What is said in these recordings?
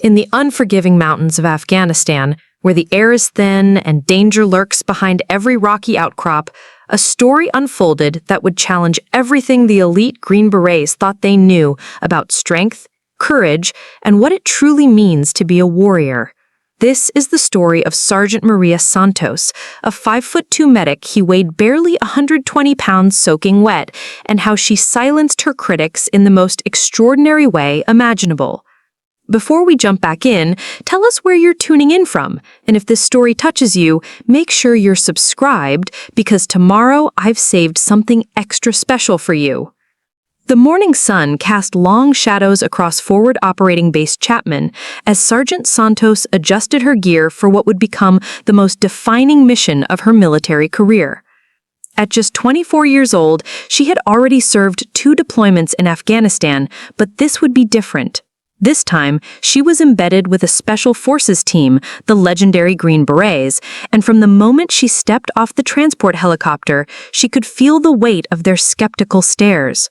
In the unforgiving mountains of Afghanistan, where the air is thin and danger lurks behind every rocky outcrop, a story unfolded that would challenge everything the elite Green Berets thought they knew about strength, courage, and what it truly means to be a warrior. This is the story of Sergeant Maria Santos, a 5'2" medic. He weighed barely 120 pounds soaking wet, and how she silenced her critics in the most extraordinary way imaginable. Before we jump back in, tell us where you're tuning in from, and if this story touches you, make sure you're subscribed, because tomorrow I've saved something extra special for you. The morning sun cast long shadows across Forward Operating Base Chapman as Sergeant Santos adjusted her gear for what would become the most defining mission of her military career. At just 24 years old, she had already served 2 deployments in Afghanistan, but this would be different. This time, she was embedded with a special forces team, the legendary Green Berets, and from the moment she stepped off the transport helicopter, she could feel the weight of their skeptical stares.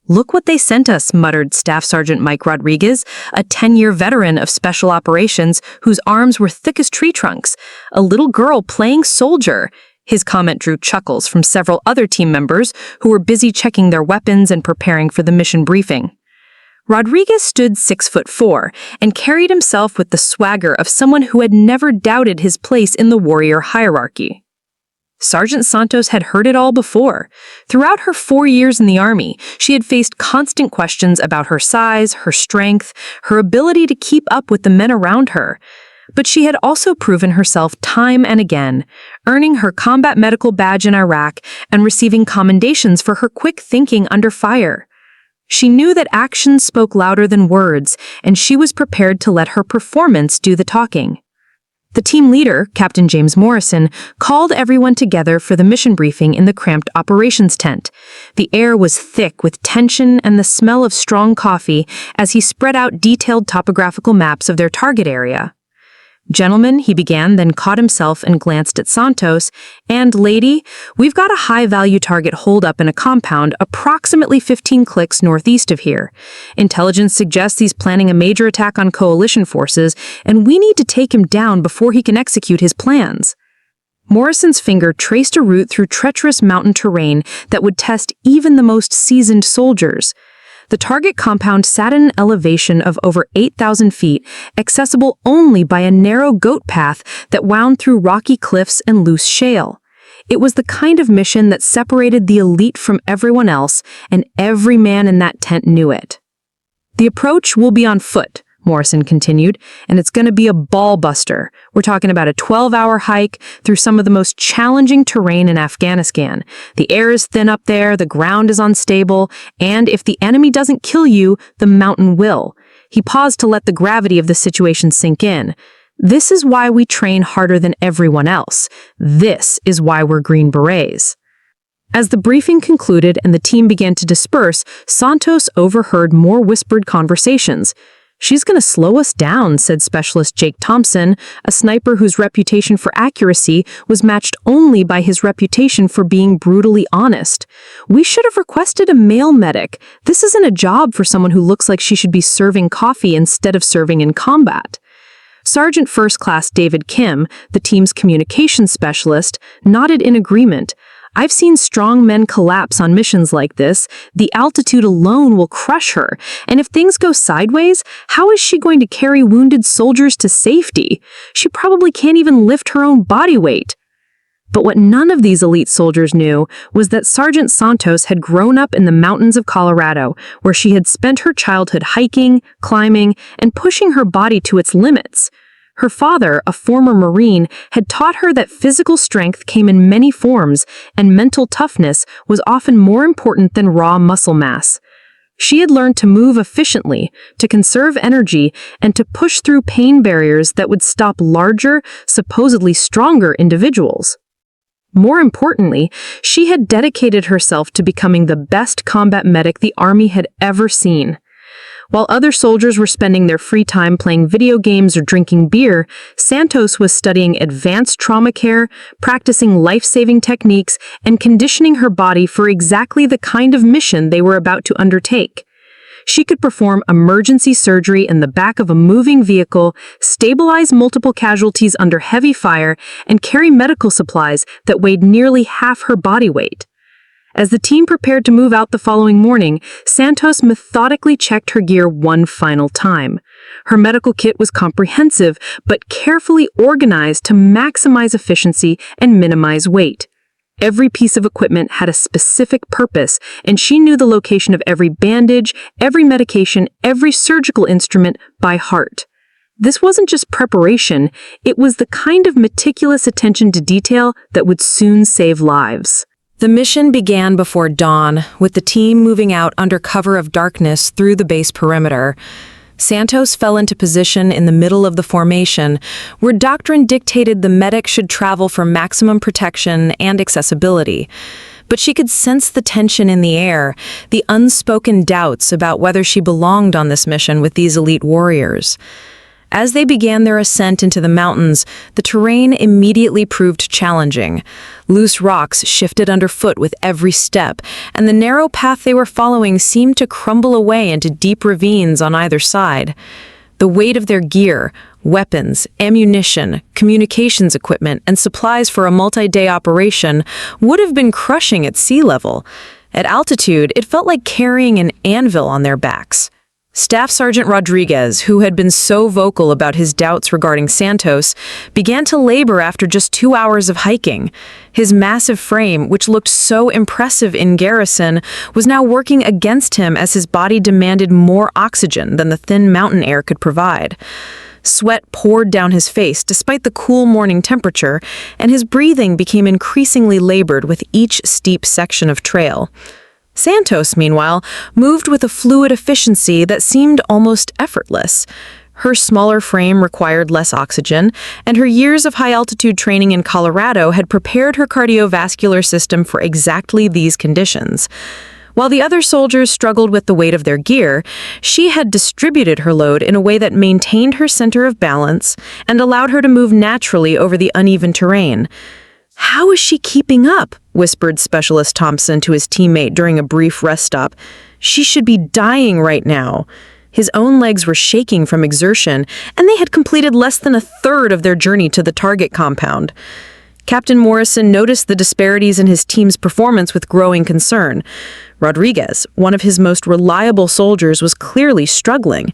"Look what they sent us," muttered Staff Sergeant Mike Rodriguez, a 10-year veteran of special operations whose arms were thick as tree trunks. "A little girl playing soldier." His comment drew chuckles from several other team members who were busy checking their weapons and preparing for the mission briefing. Rodriguez stood 6'4" and carried himself with the swagger of someone who had never doubted his place in the warrior hierarchy. Sergeant Santos had heard it all before. Throughout her 4 years in the Army, she had faced constant questions about her size, her strength, her ability to keep up with the men around her. But she had also proven herself time and again, earning her combat medical badge in Iraq and receiving commendations for her quick thinking under fire. She knew that actions spoke louder than words, and she was prepared to let her performance do the talking. The team leader, Captain James Morrison, called everyone together for the mission briefing in the cramped operations tent. The air was thick with tension and the smell of strong coffee as he spread out detailed topographical maps of their target area. "Gentlemen," he began, then caught himself and glanced at Santos, "and lady, we've got a high-value target holed up in a compound approximately 15 clicks northeast of here. Intelligence suggests he's planning a major attack on coalition forces, and we need to take him down before he can execute his plans." Morrison's finger traced a route through treacherous mountain terrain that would test even the most seasoned soldiers. The target compound sat at an elevation of over 8,000 feet, accessible only by a narrow goat path that wound through rocky cliffs and loose shale. It was the kind of mission that separated the elite from everyone else, and every man in that tent knew it. "The approach will be on foot," Morrison continued, "and it's going to be a ball-buster. We're talking about a 12-hour hike through some of the most challenging terrain in Afghanistan. The air is thin up there, the ground is unstable, and if the enemy doesn't kill you, the mountain will." He paused to let the gravity of the situation sink in. "This is why we train harder than everyone else. This is why we're Green Berets." As the briefing concluded and the team began to disperse, Santos overheard more whispered conversations. "She's going to slow us down," said Specialist Jake Thompson, a sniper whose reputation for accuracy was matched only by his reputation for being brutally honest. "We should have requested a male medic. This isn't a job for someone who looks like she should be serving coffee instead of serving in combat." Sergeant First Class David Kim, the team's communications specialist, nodded in agreement. "I've seen strong men collapse on missions like this. The altitude alone will crush her. And if things go sideways, how is she going to carry wounded soldiers to safety? She probably can't even lift her own body weight." But what none of these elite soldiers knew was that Sergeant Santos had grown up in the mountains of Colorado, where she had spent her childhood hiking, climbing, and pushing her body to its limits. Her father, a former Marine, had taught her that physical strength came in many forms, and mental toughness was often more important than raw muscle mass. She had learned to move efficiently, to conserve energy, and to push through pain barriers that would stop larger, supposedly stronger individuals. More importantly, she had dedicated herself to becoming the best combat medic the Army had ever seen. While other soldiers were spending their free time playing video games or drinking beer, Santos was studying advanced trauma care, practicing life-saving techniques, and conditioning her body for exactly the kind of mission they were about to undertake. She could perform emergency surgery in the back of a moving vehicle, stabilize multiple casualties under heavy fire, and carry medical supplies that weighed nearly half her body weight. As the team prepared to move out the following morning, Santos methodically checked her gear one final time. Her medical kit was comprehensive, but carefully organized to maximize efficiency and minimize weight. Every piece of equipment had a specific purpose, and she knew the location of every bandage, every medication, every surgical instrument by heart. This wasn't just preparation, it was the kind of meticulous attention to detail that would soon save lives. The mission began before dawn, with the team moving out under cover of darkness through the base perimeter. Santos fell into position in the middle of the formation, where doctrine dictated the medic should travel for maximum protection and accessibility. But she could sense the tension in the air, the unspoken doubts about whether she belonged on this mission with these elite warriors. As they began their ascent into the mountains, the terrain immediately proved challenging. Loose rocks shifted underfoot with every step, and the narrow path they were following seemed to crumble away into deep ravines on either side. The weight of their gear, weapons, ammunition, communications equipment, and supplies for a multi-day operation would have been crushing at sea level. At altitude, it felt like carrying an anvil on their backs. Staff Sergeant Rodriguez, who had been so vocal about his doubts regarding Santos, began to labor after just 2 hours of hiking. His massive frame, which looked so impressive in garrison, was now working against him as his body demanded more oxygen than the thin mountain air could provide. Sweat poured down his face despite the cool morning temperature, and his breathing became increasingly labored with each steep section of trail. Santos, meanwhile, moved with a fluid efficiency that seemed almost effortless. Her smaller frame required less oxygen, and her years of high-altitude training in Colorado had prepared her cardiovascular system for exactly these conditions. While the other soldiers struggled with the weight of their gear, she had distributed her load in a way that maintained her center of balance and allowed her to move naturally over the uneven terrain. "How is she keeping up?" whispered Specialist Thompson to his teammate during a brief rest stop. "She should be dying right now." His own legs were shaking from exertion, and they had completed less than a third of their journey to the target compound. Captain Morrison noticed the disparities in his team's performance with growing concern. Rodriguez, one of his most reliable soldiers, was clearly struggling.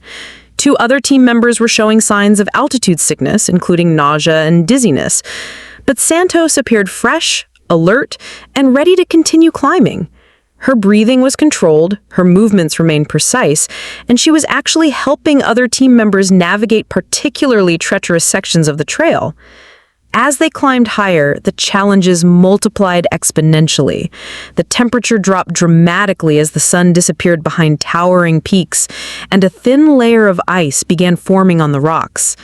2 other team members were showing signs of altitude sickness, including nausea and dizziness. But Santos appeared fresh, alert, and ready to continue climbing. Her breathing was controlled, her movements remained precise, and she was actually helping other team members navigate particularly treacherous sections of the trail. As they climbed higher, the challenges multiplied exponentially. The temperature dropped dramatically as the sun disappeared behind towering peaks, and a thin layer of ice began forming on the rocks.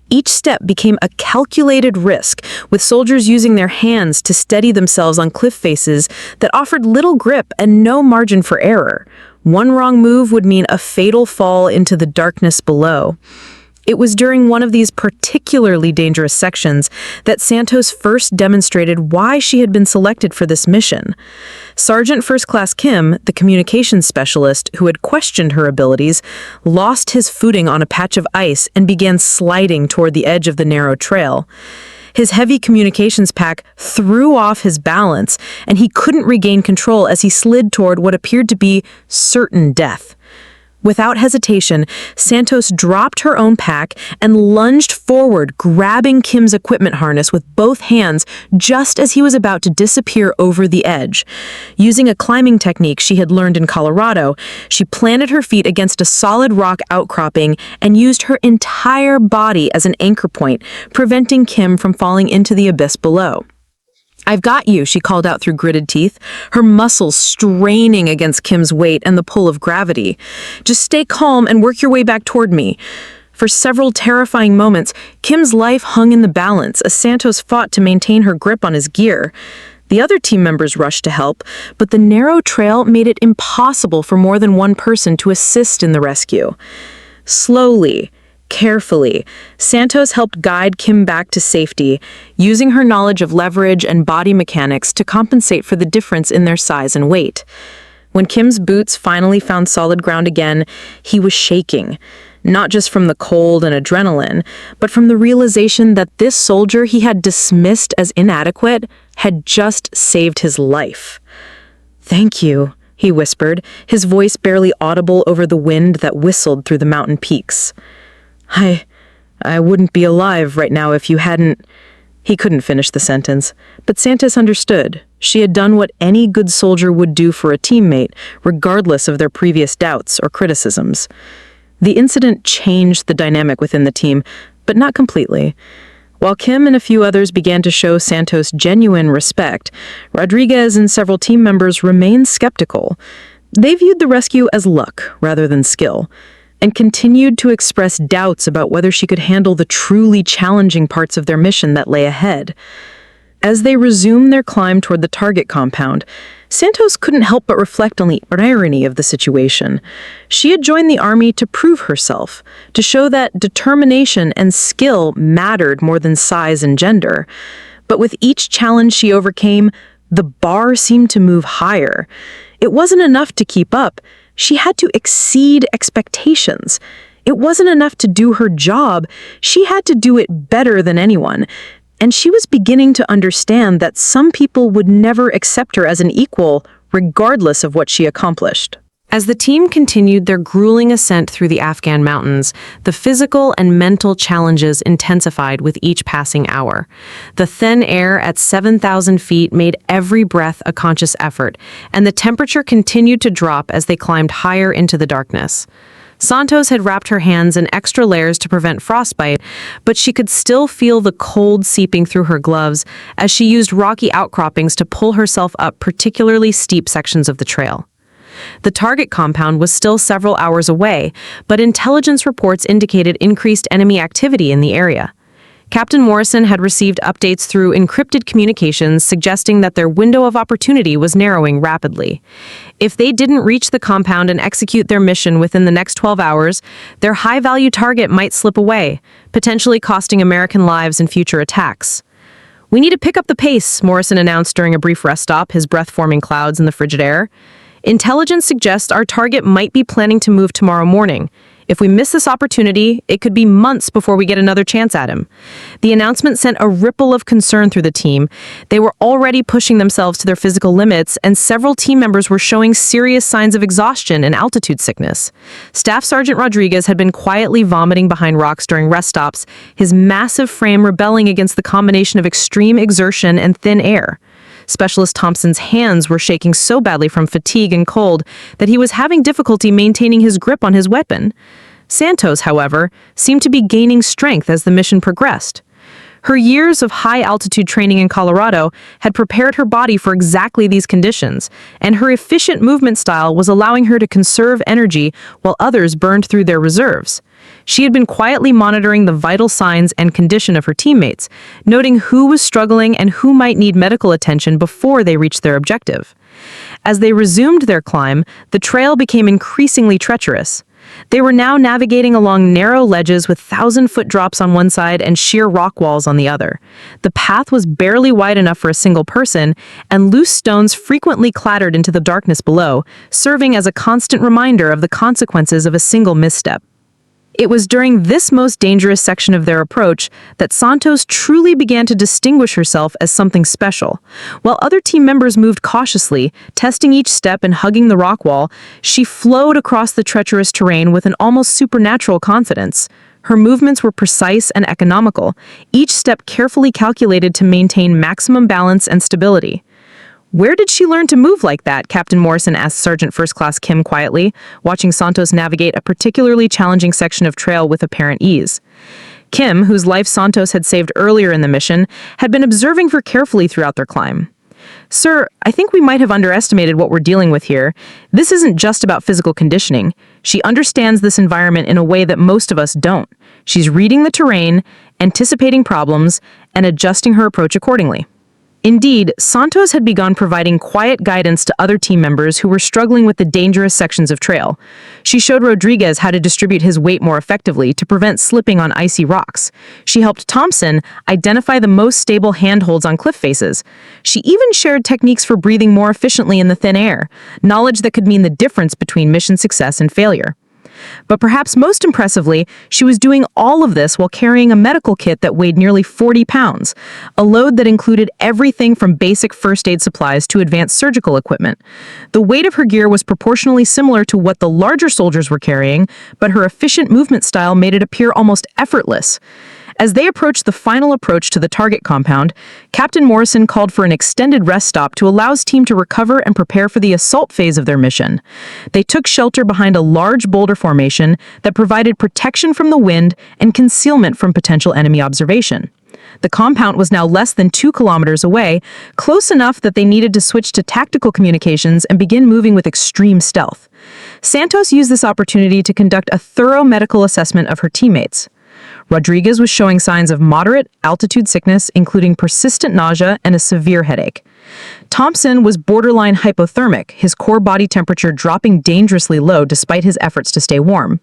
Each step became a calculated risk, with soldiers using their hands to steady themselves on cliff faces that offered little grip and no margin for error. One wrong move would mean a fatal fall into the darkness below. It was during one of these particularly dangerous sections that Santos first demonstrated why she had been selected for this mission. Sergeant First Class Kim, the communications specialist who had questioned her abilities, lost his footing on a patch of ice and began sliding toward the edge of the narrow trail. His heavy communications pack threw off his balance, and he couldn't regain control as he slid toward what appeared to be certain death. Without hesitation, Santos dropped her own pack and lunged forward, grabbing Kim's equipment harness with both hands just as he was about to disappear over the edge. Using a climbing technique she had learned in Colorado, she planted her feet against a solid rock outcropping and used her entire body as an anchor point, preventing Kim from falling into the abyss below. "I've got you," she called out through gritted teeth, her muscles straining against Kim's weight and the pull of gravity. "Just stay calm and work your way back toward me." For several terrifying moments, Kim's life hung in the balance as Santos fought to maintain her grip on his gear. The other team members rushed to help, but the narrow trail made it impossible for more than one person to assist in the rescue. Slowly, carefully, Santos helped guide Kim back to safety, using her knowledge of leverage and body mechanics to compensate for the difference in their size and weight. When Kim's boots finally found solid ground again, he was shaking, not just from the cold and adrenaline, but from the realization that this soldier he had dismissed as inadequate had just saved his life. "Thank you," he whispered, his voice barely audible over the wind that whistled through the mountain peaks. I wouldn't be alive right now if you hadn't..." He couldn't finish the sentence, but Santos understood. She had done what any good soldier would do for a teammate, regardless of their previous doubts or criticisms. The incident changed the dynamic within the team, but not completely. While Kim and a few others began to show Santos genuine respect, Rodriguez and several team members remained skeptical. They viewed the rescue as luck rather than skill, and continued to express doubts about whether she could handle the truly challenging parts of their mission that lay ahead. As they resumed their climb toward the target compound, Santos couldn't help but reflect on the irony of the situation. She had joined the army to prove herself, to show that determination and skill mattered more than size and gender. But with each challenge she overcame, the bar seemed to move higher. It wasn't enough to keep up. She had to exceed expectations. It wasn't enough to do her job. She had to do it better than anyone. And she was beginning to understand that some people would never accept her as an equal, regardless of what she accomplished. As the team continued their grueling ascent through the Afghan mountains, the physical and mental challenges intensified with each passing hour. The thin air at 7,000 feet made every breath a conscious effort, and the temperature continued to drop as they climbed higher into the darkness. Santos had wrapped her hands in extra layers to prevent frostbite, but she could still feel the cold seeping through her gloves as she used rocky outcroppings to pull herself up particularly steep sections of the trail. The target compound was still several hours away, but intelligence reports indicated increased enemy activity in the area. Captain Morrison had received updates through encrypted communications suggesting that their window of opportunity was narrowing rapidly. If they didn't reach the compound and execute their mission within the next 12 hours, their high-value target might slip away, potentially costing American lives in future attacks. "We need to pick up the pace," Morrison announced during a brief rest stop, his breath forming clouds in the frigid air. "Intelligence suggests our target might be planning to move tomorrow morning. If we miss this opportunity, it could be months before we get another chance at him." The announcement sent a ripple of concern through the team. They were already pushing themselves to their physical limits, and several team members were showing serious signs of exhaustion and altitude sickness. Staff Sergeant Rodriguez had been quietly vomiting behind rocks during rest stops, his massive frame rebelling against the combination of extreme exertion and thin air. Specialist Thompson's hands were shaking so badly from fatigue and cold that he was having difficulty maintaining his grip on his weapon. Santos, however, seemed to be gaining strength as the mission progressed. Her years of high-altitude training in Colorado had prepared her body for exactly these conditions, and her efficient movement style was allowing her to conserve energy while others burned through their reserves. She had been quietly monitoring the vital signs and condition of her teammates, noting who was struggling and who might need medical attention before they reached their objective. As they resumed their climb, the trail became increasingly treacherous. They were now navigating along narrow ledges with 1,000-foot drops on one side and sheer rock walls on the other. The path was barely wide enough for a single person, and loose stones frequently clattered into the darkness below, serving as a constant reminder of the consequences of a single misstep. It was during this most dangerous section of their approach that Santos truly began to distinguish herself as something special. While other team members moved cautiously, testing each step and hugging the rock wall, she flowed across the treacherous terrain with an almost supernatural confidence. Her movements were precise and economical, each step carefully calculated to maintain maximum balance and stability. "Where did she learn to move like that?" Captain Morrison asked Sergeant First Class Kim quietly, watching Santos navigate a particularly challenging section of trail with apparent ease. Kim, whose life Santos had saved earlier in the mission, had been observing her carefully throughout their climb. "Sir, I think we might have underestimated what we're dealing with here. This isn't just about physical conditioning. She understands this environment in a way that most of us don't. She's reading the terrain, anticipating problems, and adjusting her approach accordingly." Indeed, Santos had begun providing quiet guidance to other team members who were struggling with the dangerous sections of trail. She showed Rodriguez how to distribute his weight more effectively to prevent slipping on icy rocks. She helped Thompson identify the most stable handholds on cliff faces. She even shared techniques for breathing more efficiently in the thin air, knowledge that could mean the difference between mission success and failure. But perhaps most impressively, she was doing all of this while carrying a medical kit that weighed nearly 40 pounds, a load that included everything from basic first aid supplies to advanced surgical equipment. The weight of her gear was proportionally similar to what the larger soldiers were carrying, but her efficient movement style made it appear almost effortless. As they approached the final approach to the target compound, Captain Morrison called for an extended rest stop to allow his team to recover and prepare for the assault phase of their mission. They took shelter behind a large boulder formation that provided protection from the wind and concealment from potential enemy observation. The compound was now less than 2 kilometers away, close enough that they needed to switch to tactical communications and begin moving with extreme stealth. Santos used this opportunity to conduct a thorough medical assessment of her teammates. Rodriguez was showing signs of moderate altitude sickness, including persistent nausea and a severe headache. Thompson was borderline hypothermic, his core body temperature dropping dangerously low despite his efforts to stay warm.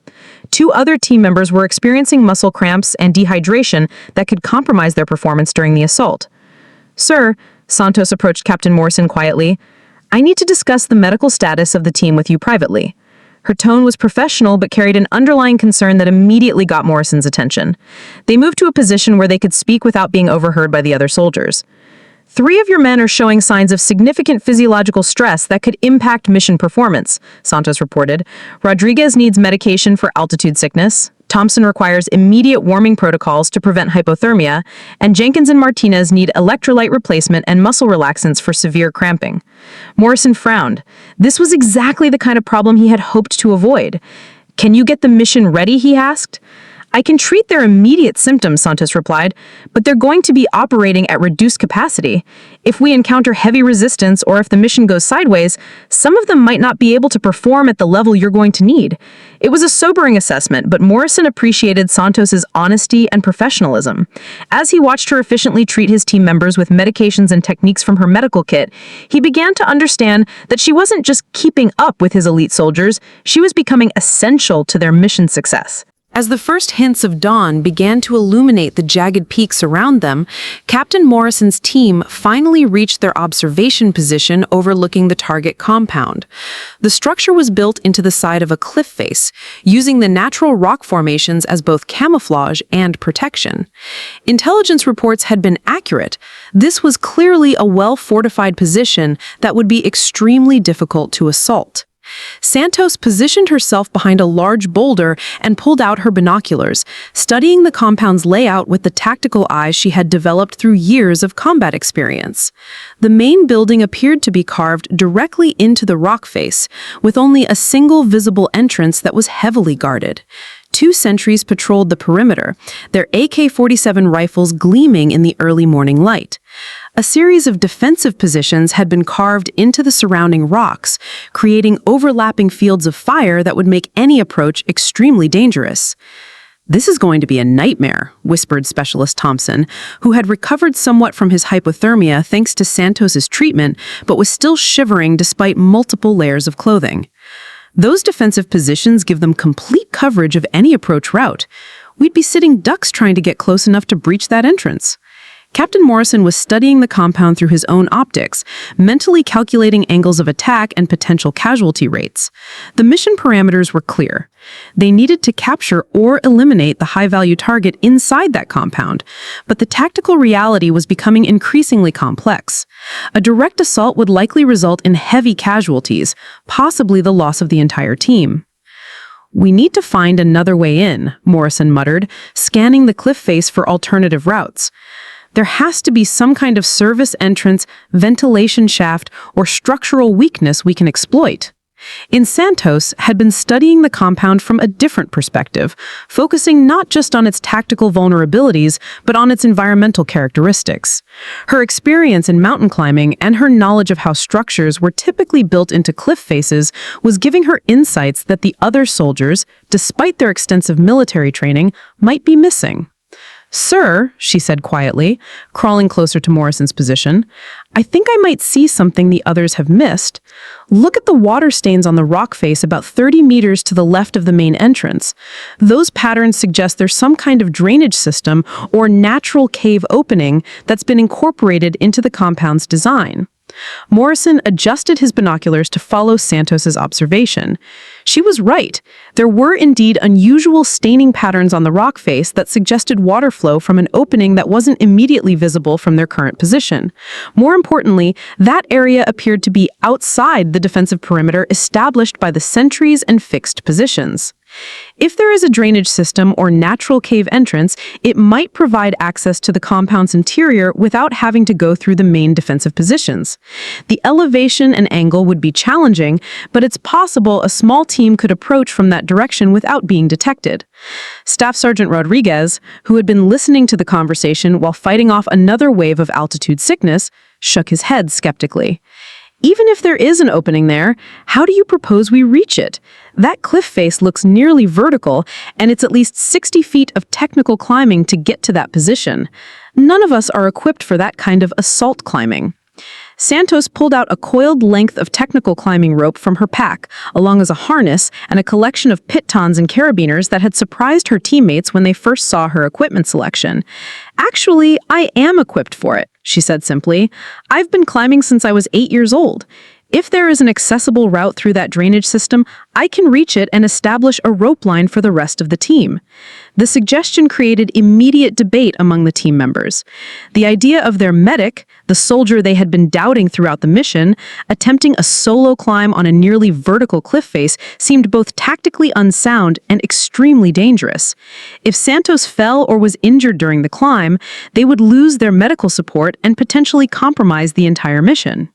2 other team members were experiencing muscle cramps and dehydration that could compromise their performance during the assault. "Sir," Santos approached Captain Morrison quietly, "I need to discuss the medical status of the team with you privately." Her tone was professional but carried an underlying concern that immediately got Morrison's attention. They moved to a position where they could speak without being overheard by the other soldiers. "3 of your men are showing signs of significant physiological stress that could impact mission performance," Santos reported. "Rodriguez needs medication for altitude sickness. Thompson requires immediate warming protocols to prevent hypothermia, and Jenkins and Martinez need electrolyte replacement and muscle relaxants for severe cramping." Morrison frowned. This was exactly the kind of problem he had hoped to avoid. "Can you get the mission ready?" he asked. "I can treat their immediate symptoms," Santos replied, "but they're going to be operating at reduced capacity. If we encounter heavy resistance or if the mission goes sideways, some of them might not be able to perform at the level you're going to need." It was a sobering assessment, but Morrison appreciated Santos's honesty and professionalism. As he watched her efficiently treat his team members with medications and techniques from her medical kit, he began to understand that she wasn't just keeping up with his elite soldiers, she was becoming essential to their mission success. As the first hints of dawn began to illuminate the jagged peaks around them, Captain Morrison's team finally reached their observation position overlooking the target compound. The structure was built into the side of a cliff face, using the natural rock formations as both camouflage and protection. Intelligence reports had been accurate. This was clearly a well-fortified position that would be extremely difficult to assault. Santos positioned herself behind a large boulder and pulled out her binoculars, studying the compound's layout with the tactical eyes she had developed through years of combat experience. The main building appeared to be carved directly into the rock face, with only a single visible entrance that was heavily guarded. 2 sentries patrolled the perimeter, their AK-47 rifles gleaming in the early morning light. A series of defensive positions had been carved into the surrounding rocks, creating overlapping fields of fire that would make any approach extremely dangerous. "This is going to be a nightmare," whispered Specialist Thompson, who had recovered somewhat from his hypothermia thanks to Santos's treatment, but was still shivering despite multiple layers of clothing. "Those defensive positions give them complete coverage of any approach route. We'd be sitting ducks trying to get close enough to breach that entrance." Captain Morrison was studying the compound through his own optics, mentally calculating angles of attack and potential casualty rates. The mission parameters were clear. They needed to capture or eliminate the high-value target inside that compound, but the tactical reality was becoming increasingly complex. A direct assault would likely result in heavy casualties, possibly the loss of the entire team. "We need to find another way in," Morrison muttered, scanning the cliff face for alternative routes. "There has to be some kind of service entrance, ventilation shaft, or structural weakness we can exploit." Santos had been studying the compound from a different perspective, focusing not just on its tactical vulnerabilities, but on its environmental characteristics. Her experience in mountain climbing and her knowledge of how structures were typically built into cliff faces was giving her insights that the other soldiers, despite their extensive military training, might be missing. "Sir," she said quietly, crawling closer to Morrison's position, "I think I might see something the others have missed. Look at the water stains on the rock face about 30 meters to the left of the main entrance. Those patterns suggest there's some kind of drainage system or natural cave opening that's been incorporated into the compound's design." Morrison adjusted his binoculars to follow Santos's observation. She was right. There were indeed unusual staining patterns on the rock face that suggested water flow from an opening that wasn't immediately visible from their current position. More importantly, that area appeared to be outside the defensive perimeter established by the sentries and fixed positions. If there is a drainage system or natural cave entrance, it might provide access to the compound's interior without having to go through the main defensive positions. The elevation and angle would be challenging, but it's possible a small team could approach from that direction without being detected. Staff Sergeant Rodriguez, who had been listening to the conversation while fighting off another wave of altitude sickness, shook his head skeptically. "Even if there is an opening there, how do you propose we reach it? That cliff face looks nearly vertical, and it's at least 60 feet of technical climbing to get to that position. None of us are equipped for that kind of assault climbing." Santos pulled out a coiled length of technical climbing rope from her pack, along as a harness and a collection of pitons and carabiners that had surprised her teammates when they first saw her equipment selection. "Actually, I am equipped for it," she said simply. "I've been climbing since I was 8 years old. If there is an accessible route through that drainage system, I can reach it and establish a rope line for the rest of the team." The suggestion created immediate debate among the team members. The idea of their medic, the soldier they had been doubting throughout the mission, attempting a solo climb on a nearly vertical cliff face seemed both tactically unsound and extremely dangerous. If Santos fell or was injured during the climb, they would lose their medical support and potentially compromise the entire mission.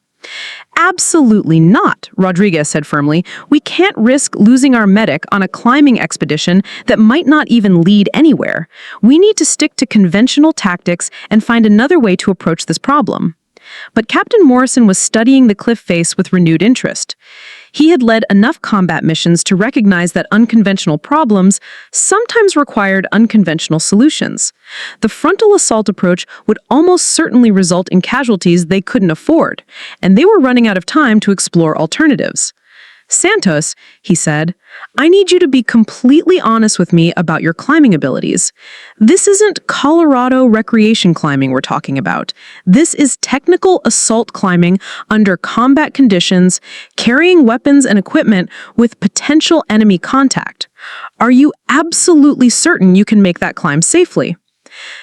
"Absolutely not," Rodriguez said firmly. "We can't risk losing our medic on a climbing expedition that might not even lead anywhere. We need to stick to conventional tactics and find another way to approach this problem." But Captain Morrison was studying the cliff face with renewed interest. He had led enough combat missions to recognize that unconventional problems sometimes required unconventional solutions. The frontal assault approach would almost certainly result in casualties they couldn't afford, and they were running out of time to explore alternatives. "Santos," he said, "I need you to be completely honest with me about your climbing abilities. This isn't Colorado recreation climbing we're talking about. This is technical assault climbing under combat conditions, carrying weapons and equipment with potential enemy contact. Are you absolutely certain you can make that climb safely?"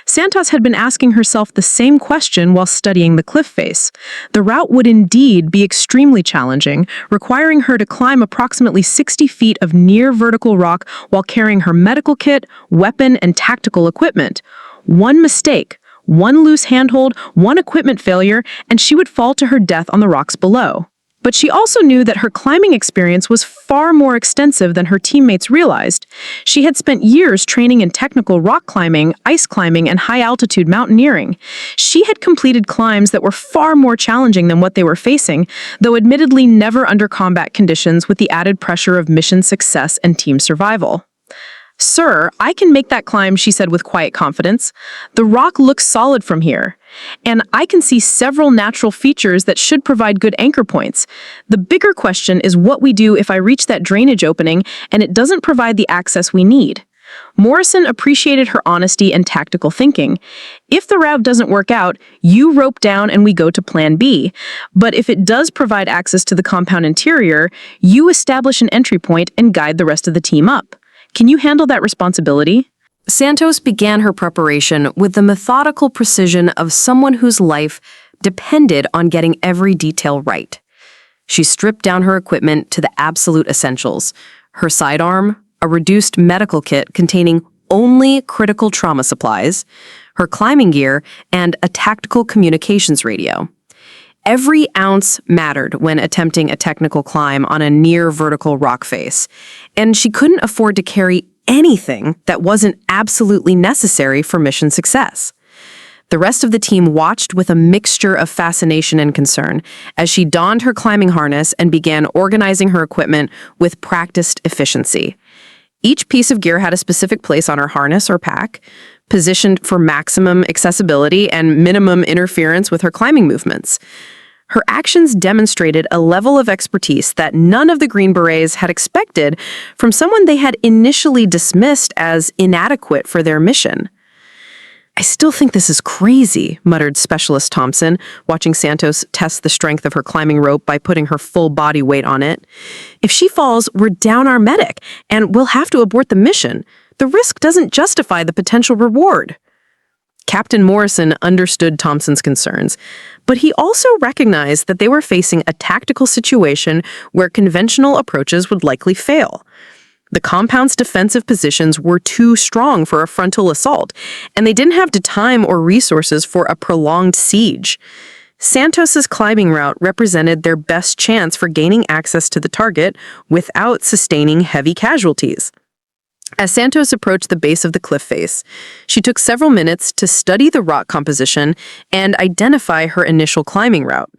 Santos had been asking herself the same question while studying the cliff face. The route would indeed be extremely challenging, requiring her to climb approximately 60 feet of near vertical rock while carrying her medical kit, weapon, and tactical equipment. One mistake, one loose handhold, one equipment failure, and she would fall to her death on the rocks below. But she also knew that her climbing experience was far more extensive than her teammates realized. She had spent years training in technical rock climbing, ice climbing, and high-altitude mountaineering. She had completed climbs that were far more challenging than what they were facing, though admittedly never under combat conditions with the added pressure of mission success and team survival. "Sir, I can make that climb," she said with quiet confidence. "The rock looks solid from here, and I can see several natural features that should provide good anchor points. The bigger question is what we do if I reach that drainage opening and it doesn't provide the access we need." Morrison appreciated her honesty and tactical thinking. "If the route doesn't work out, you rope down and we go to plan B. But if it does provide access to the compound interior, you establish an entry point and guide the rest of the team up. Can you handle that responsibility?" Santos began her preparation with the methodical precision of someone whose life depended on getting every detail right. She stripped down her equipment to the absolute essentials: her sidearm, a reduced medical kit containing only critical trauma supplies, her climbing gear, and a tactical communications radio. Every ounce mattered when attempting a technical climb on a near-vertical rock face, and she couldn't afford to carry anything that wasn't absolutely necessary for mission success. The rest of the team watched with a mixture of fascination and concern as she donned her climbing harness and began organizing her equipment with practiced efficiency. Each piece of gear had a specific place on her harness or pack. positioned for maximum accessibility and minimum interference with her climbing movements. Her actions demonstrated a level of expertise that none of the Green Berets had expected from someone they had initially dismissed as inadequate for their mission. "I still think this is crazy," muttered Specialist Thompson, watching Santos test the strength of her climbing rope by putting her full body weight on it. "If she falls, we're down our medic, and we'll have to abort the mission. The risk doesn't justify the potential reward." Captain Morrison understood Thompson's concerns, but he also recognized that they were facing a tactical situation where conventional approaches would likely fail. The compound's defensive positions were too strong for a frontal assault, and they didn't have the time or resources for a prolonged siege. Santos's climbing route represented their best chance for gaining access to the target without sustaining heavy casualties. As Santos approached the base of the cliff face, she took several minutes to study the rock composition and identify her initial climbing route.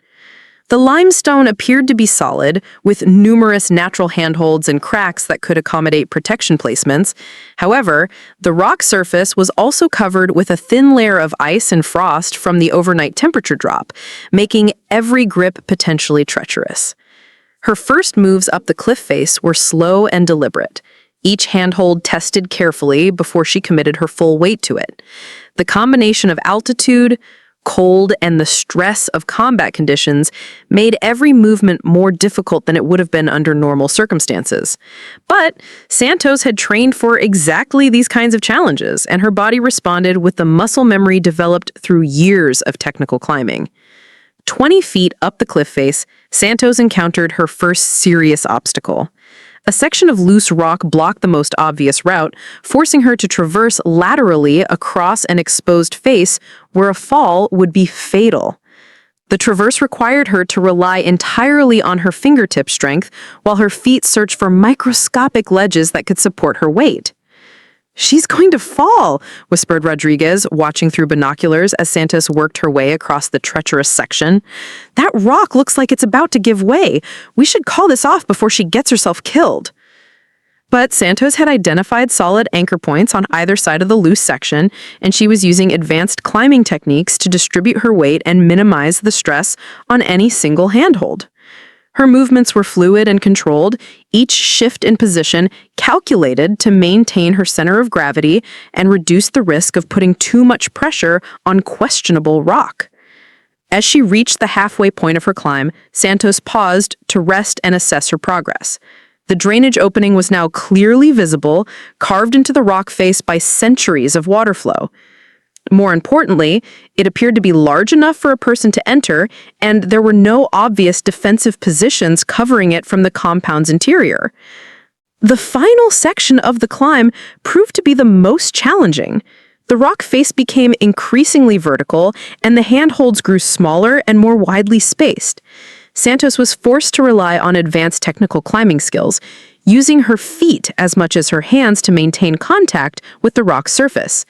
The limestone appeared to be solid, with numerous natural handholds and cracks that could accommodate protection placements. However, the rock surface was also covered with a thin layer of ice and frost from the overnight temperature drop, making every grip potentially treacherous. Her first moves up the cliff face were slow and deliberate, each handhold tested carefully before she committed her full weight to it. The combination of altitude, cold, and the stress of combat conditions made every movement more difficult than it would have been under normal circumstances. But Santos had trained for exactly these kinds of challenges, and her body responded with the muscle memory developed through years of technical climbing. 20 feet up the cliff face, Santos encountered her first serious obstacle. A section of loose rock blocked the most obvious route, forcing her to traverse laterally across an exposed face where a fall would be fatal. The traverse required her to rely entirely on her fingertip strength while her feet searched for microscopic ledges that could support her weight. "She's going to fall," whispered Rodriguez, watching through binoculars as Santos worked her way across the treacherous section. "That rock looks like it's about to give way. We should call this off before she gets herself killed." But Santos had identified solid anchor points on either side of the loose section, and she was using advanced climbing techniques to distribute her weight and minimize the stress on any single handhold. Her movements were fluid and controlled, each shift in position calculated to maintain her center of gravity and reduce the risk of putting too much pressure on questionable rock. As she reached the halfway point of her climb, Santos paused to rest and assess her progress. The drainage opening was now clearly visible, carved into the rock face by centuries of water flow. More importantly, it appeared to be large enough for a person to enter, and there were no obvious defensive positions covering it from the compound's interior. The final section of the climb proved to be the most challenging. The rock face became increasingly vertical, and the handholds grew smaller and more widely spaced. Santos was forced to rely on advanced technical climbing skills, using her feet as much as her hands to maintain contact with the rock surface.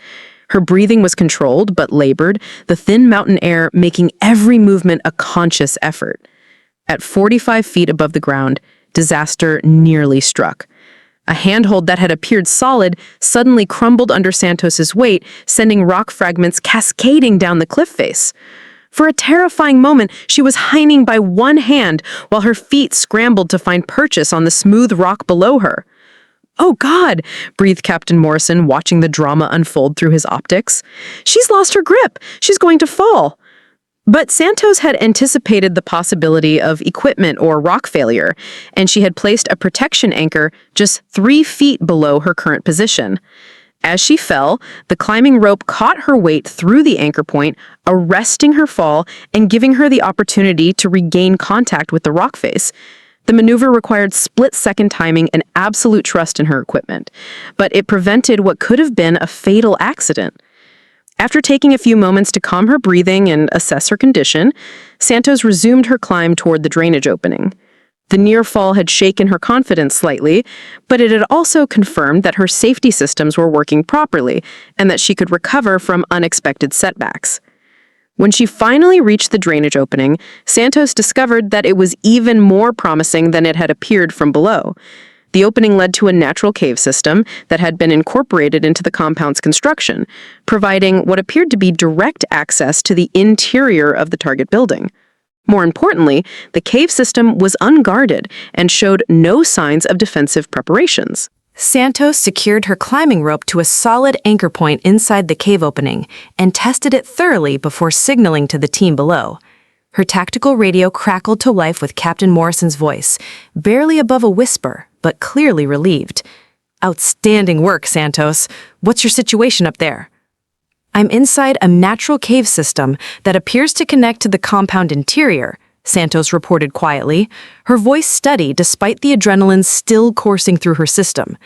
Her breathing was controlled but labored, the thin mountain air making every movement a conscious effort. At 45 feet above the ground, disaster nearly struck. A handhold that had appeared solid suddenly crumbled under Santos's weight, sending rock fragments cascading down the cliff face. For a terrifying moment, she was hanging by one hand while her feet scrambled to find purchase on the smooth rock below her. "Oh God," breathed Captain Morrison, watching the drama unfold through his optics. "She's lost her grip. She's going to fall." But Santos had anticipated the possibility of equipment or rock failure, and she had placed a protection anchor just 3 feet below her current position. As she fell, the climbing rope caught her weight through the anchor point, arresting her fall and giving her the opportunity to regain contact with the rock face. The maneuver required split-second timing and absolute trust in her equipment, but it prevented what could have been a fatal accident. After taking a few moments to calm her breathing and assess her condition, Santos resumed her climb toward the drainage opening. The near fall had shaken her confidence slightly, but it had also confirmed that her safety systems were working properly and that she could recover from unexpected setbacks. When she finally reached the drainage opening, Santos discovered that it was even more promising than it had appeared from below. The opening led to a natural cave system that had been incorporated into the compound's construction, providing what appeared to be direct access to the interior of the target building. More importantly, the cave system was unguarded and showed no signs of defensive preparations. Santos secured her climbing rope to a solid anchor point inside the cave opening and tested it thoroughly before signaling to the team below. Her tactical radio crackled to life with Captain Morrison's voice, barely above a whisper, but clearly relieved. "Outstanding work, Santos. What's your situation up there?" "I'm inside a natural cave system that appears to connect to the compound interior," Santos reported quietly, her voice steady despite the adrenaline still coursing through her system.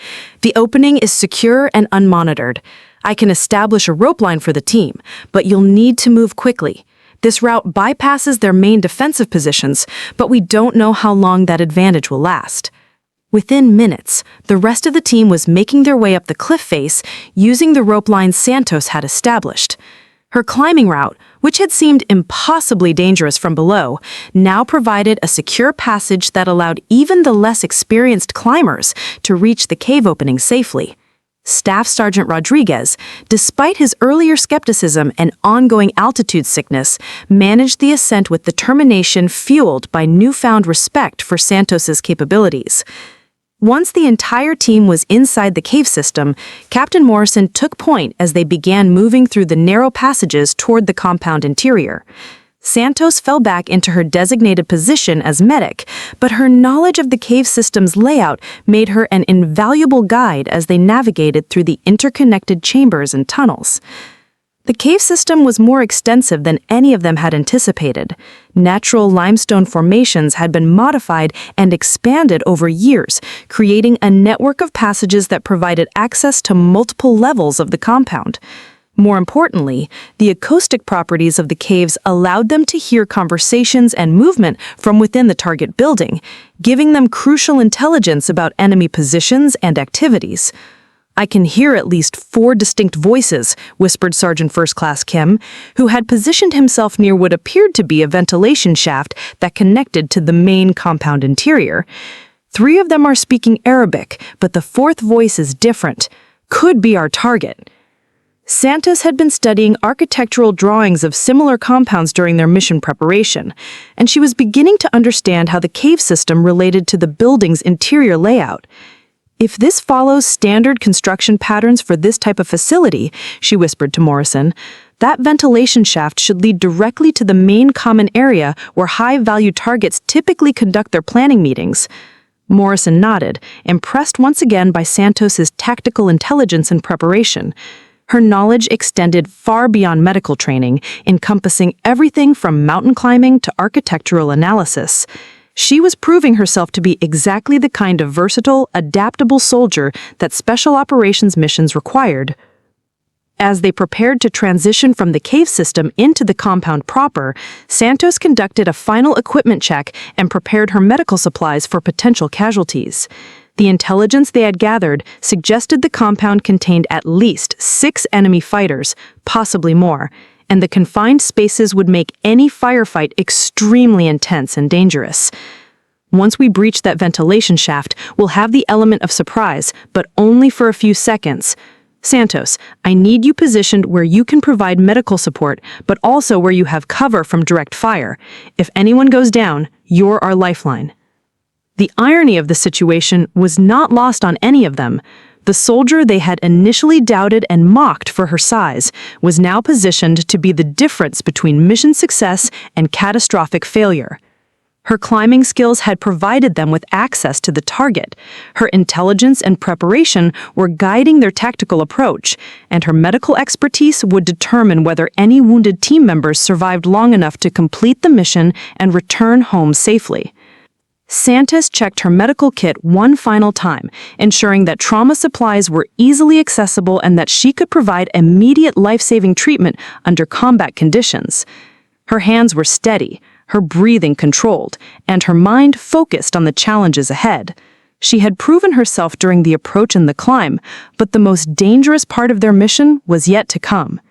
"The opening is secure and unmonitored. I can establish a rope line for the team, but you'll need to move quickly. This route bypasses their main defensive positions, but we don't know how long that advantage will last." Within minutes, the rest of the team was making their way up the cliff face using the rope line Santos had established. Her climbing route, which had seemed impossibly dangerous from below, now provided a secure passage that allowed even the less experienced climbers to reach the cave opening safely. Staff Sergeant Rodriguez, despite his earlier skepticism and ongoing altitude sickness, managed the ascent with determination fueled by newfound respect for Santos's capabilities. Once the entire team was inside the cave system, Captain Morrison took point as they began moving through the narrow passages toward the compound interior. Santos fell back into her designated position as medic, but her knowledge of the cave system's layout made her an invaluable guide as they navigated through the interconnected chambers and tunnels. The cave system was more extensive than any of them had anticipated. Natural limestone formations had been modified and expanded over years, creating a network of passages that provided access to multiple levels of the compound. More importantly, the acoustic properties of the caves allowed them to hear conversations and movement from within the target building, giving them crucial intelligence about enemy positions and activities. "I can hear at least 4 distinct voices," whispered Sergeant First Class Kim, who had positioned himself near what appeared to be a ventilation shaft that connected to the main compound interior. "3 of them are speaking Arabic, but the 4th voice is different. Could be our target." Santos had been studying architectural drawings of similar compounds during their mission preparation, and she was beginning to understand how the cave system related to the building's interior layout. "If this follows standard construction patterns for this type of facility," she whispered to Morrison, "that ventilation shaft should lead directly to the main common area where high-value targets typically conduct their planning meetings." Morrison nodded, impressed once again by Santos's tactical intelligence and preparation. Her knowledge extended far beyond medical training, encompassing everything from mountain climbing to architectural analysis. She was proving herself to be exactly the kind of versatile, adaptable soldier that special operations missions required. As they prepared to transition from the cave system into the compound proper, Santos conducted a final equipment check and prepared her medical supplies for potential casualties. The intelligence they had gathered suggested the compound contained at least 6 enemy fighters, possibly more, and the confined spaces would make any firefight extremely intense and dangerous. "Once we breach that ventilation shaft, we'll have the element of surprise, but only for a few seconds. Santos, I need you positioned where you can provide medical support, but also where you have cover from direct fire. If anyone goes down, you're our lifeline." The irony of the situation was not lost on any of them. The soldier they had initially doubted and mocked for her size was now positioned to be the difference between mission success and catastrophic failure. Her climbing skills had provided them with access to the target. Her intelligence and preparation were guiding their tactical approach, and her medical expertise would determine whether any wounded team members survived long enough to complete the mission and return home safely. Santos checked her medical kit one final time, ensuring that trauma supplies were easily accessible and that she could provide immediate life-saving treatment under combat conditions. Her hands were steady, her breathing controlled, and her mind focused on the challenges ahead. She had proven herself during the approach and the climb, but the most dangerous part of their mission was yet to come.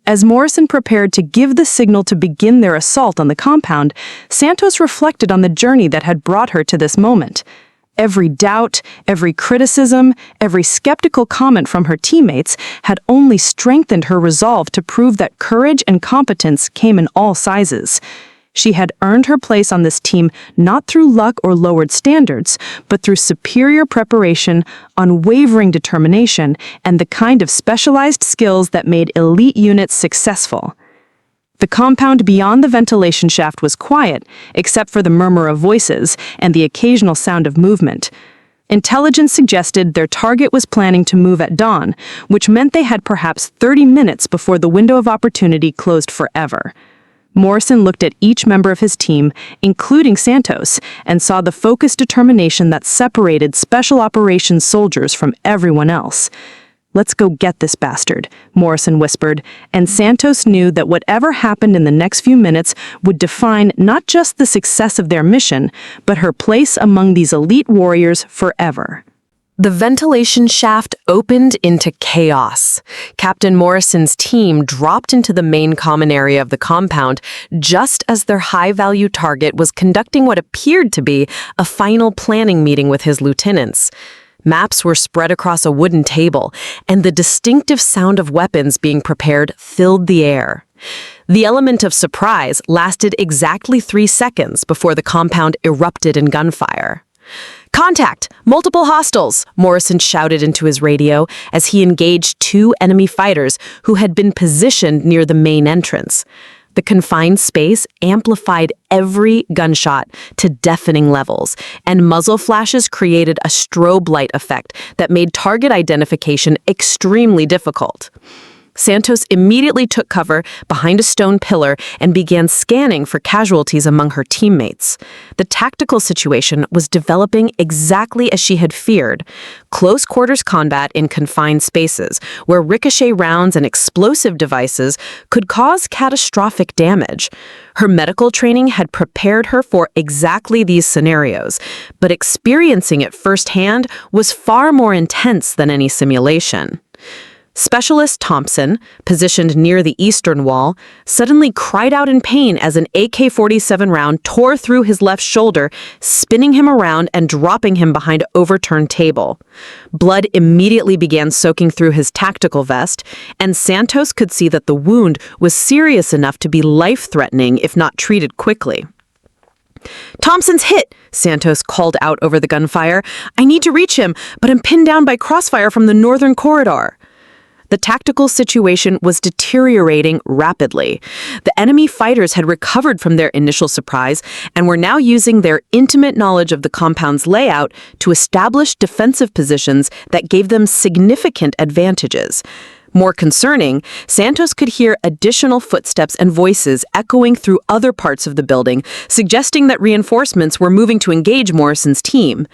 As Morrison prepared to give the signal to begin their assault on the compound, Santos reflected on the journey that had brought her to this moment. Every doubt, every criticism, every skeptical comment from her teammates had only strengthened her resolve to prove that courage and competence came in all sizes. She had earned her place on this team not through luck or lowered standards, but through superior preparation, unwavering determination, and the kind of specialized skills that made elite units successful. The compound beyond the ventilation shaft was quiet, except for the murmur of voices and the occasional sound of movement. Intelligence suggested their target was planning to move at dawn, which meant they had perhaps 30 minutes before the window of opportunity closed forever. Morrison looked at each member of his team, including Santos, and saw the focused determination that separated special operations soldiers from everyone else. "Let's go get this bastard," Morrison whispered, and Santos knew that whatever happened in the next few minutes would define not just the success of their mission, but her place among these elite warriors forever. The ventilation shaft opened into chaos. Captain Morrison's team dropped into the main common area of the compound just as their high-value target was conducting what appeared to be a final planning meeting with his lieutenants. Maps were spread across a wooden table, and the distinctive sound of weapons being prepared filled the air. The element of surprise lasted exactly 3 seconds before the compound erupted in gunfire. "Contact! Multiple hostiles!" Morrison shouted into his radio as he engaged 2 enemy fighters who had been positioned near the main entrance. The confined space amplified every gunshot to deafening levels, and muzzle flashes created a strobe light effect that made target identification extremely difficult. Santos immediately took cover behind a stone pillar and began scanning for casualties among her teammates. The tactical situation was developing exactly as she had feared. Close quarters combat in confined spaces, where ricochet rounds and explosive devices could cause catastrophic damage. Her medical training had prepared her for exactly these scenarios, but experiencing it firsthand was far more intense than any simulation. Specialist Thompson, positioned near the eastern wall, suddenly cried out in pain as an AK-47 round tore through his left shoulder, spinning him around and dropping him behind an overturned table. Blood immediately began soaking through his tactical vest, and Santos could see that the wound was serious enough to be life-threatening if not treated quickly. "Thompson's hit," Santos called out over the gunfire. "I need to reach him, but I'm pinned down by crossfire from the northern corridor." The tactical situation was deteriorating rapidly. The enemy fighters had recovered from their initial surprise and were now using their intimate knowledge of the compound's layout to establish defensive positions that gave them significant advantages. More concerning, Santos could hear additional footsteps and voices echoing through other parts of the building, suggesting that reinforcements were moving to engage Morrison's team.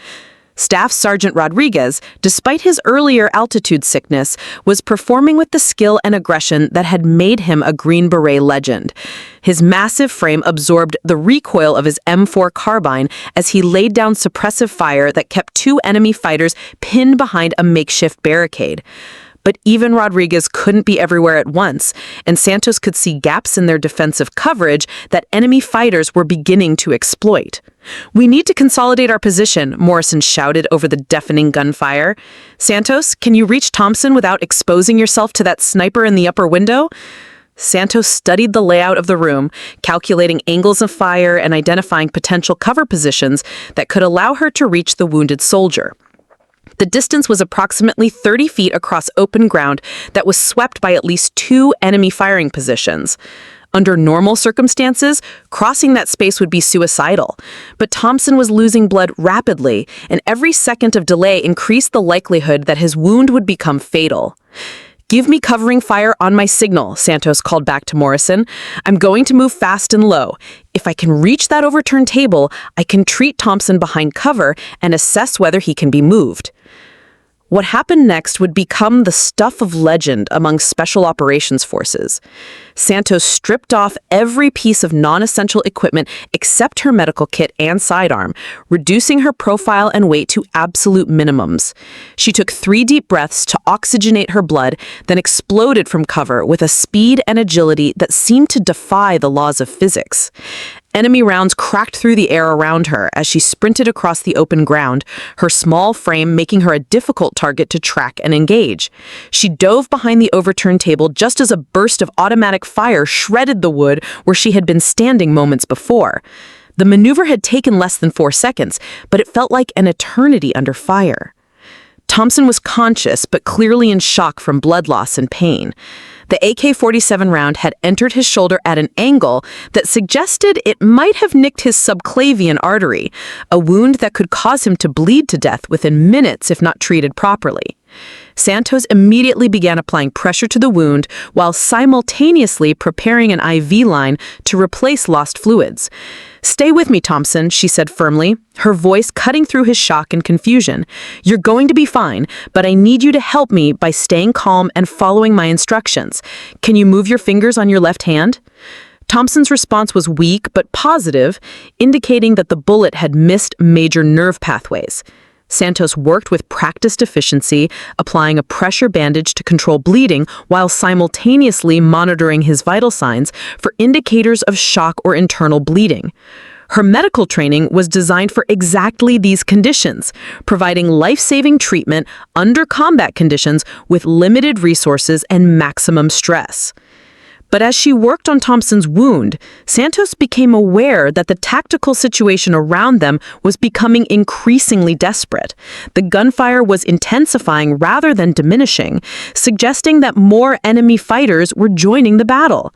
Staff Sergeant Rodriguez, despite his earlier altitude sickness, was performing with the skill and aggression that had made him a Green Beret legend. His massive frame absorbed the recoil of his M4 carbine as he laid down suppressive fire that kept 2 enemy fighters pinned behind a makeshift barricade. But even Rodriguez couldn't be everywhere at once, and Santos could see gaps in their defensive coverage that enemy fighters were beginning to exploit. "We need to consolidate our position," Morrison shouted over the deafening gunfire. "Santos, can you reach Thompson without exposing yourself to that sniper in the upper window?" Santos studied the layout of the room, calculating angles of fire and identifying potential cover positions that could allow her to reach the wounded soldier. The distance was approximately 30 feet across open ground that was swept by at least 2 enemy firing positions. Under normal circumstances, crossing that space would be suicidal. But Thompson was losing blood rapidly, and every second of delay increased the likelihood that his wound would become fatal. "Give me covering fire on my signal," Santos called back to Morrison. "I'm going to move fast and low. If I can reach that overturned table, I can treat Thompson behind cover and assess whether he can be moved." What happened next would become the stuff of legend among special operations forces. Santos stripped off every piece of non-essential equipment except her medical kit and sidearm, reducing her profile and weight to absolute minimums. She took 3 deep breaths to oxygenate her blood, then exploded from cover with a speed and agility that seemed to defy the laws of physics. Enemy rounds cracked through the air around her as she sprinted across the open ground, her small frame making her a difficult target to track and engage. She dove behind the overturned table just as a burst of automatic fire shredded the wood where she had been standing moments before. The maneuver had taken less than 4 seconds, but it felt like an eternity under fire. Thompson was conscious, but clearly in shock from blood loss and pain. The AK-47 round had entered his shoulder at an angle that suggested it might have nicked his subclavian artery, a wound that could cause him to bleed to death within minutes if not treated properly. Santos immediately began applying pressure to the wound while simultaneously preparing an IV line to replace lost fluids. "Stay with me, Thompson," she said firmly, her voice cutting through his shock and confusion. "You're going to be fine, but I need you to help me by staying calm and following my instructions. Can you move your fingers on your left hand?" Thompson's response was weak but positive, indicating that the bullet had missed major nerve pathways. Santos worked with practiced efficiency, applying a pressure bandage to control bleeding while simultaneously monitoring his vital signs for indicators of shock or internal bleeding. Her medical training was designed for exactly these conditions, providing life-saving treatment under combat conditions with limited resources and maximum stress. But as she worked on Thompson's wound, Santos became aware that the tactical situation around them was becoming increasingly desperate. The gunfire was intensifying rather than diminishing, suggesting that more enemy fighters were joining the battle.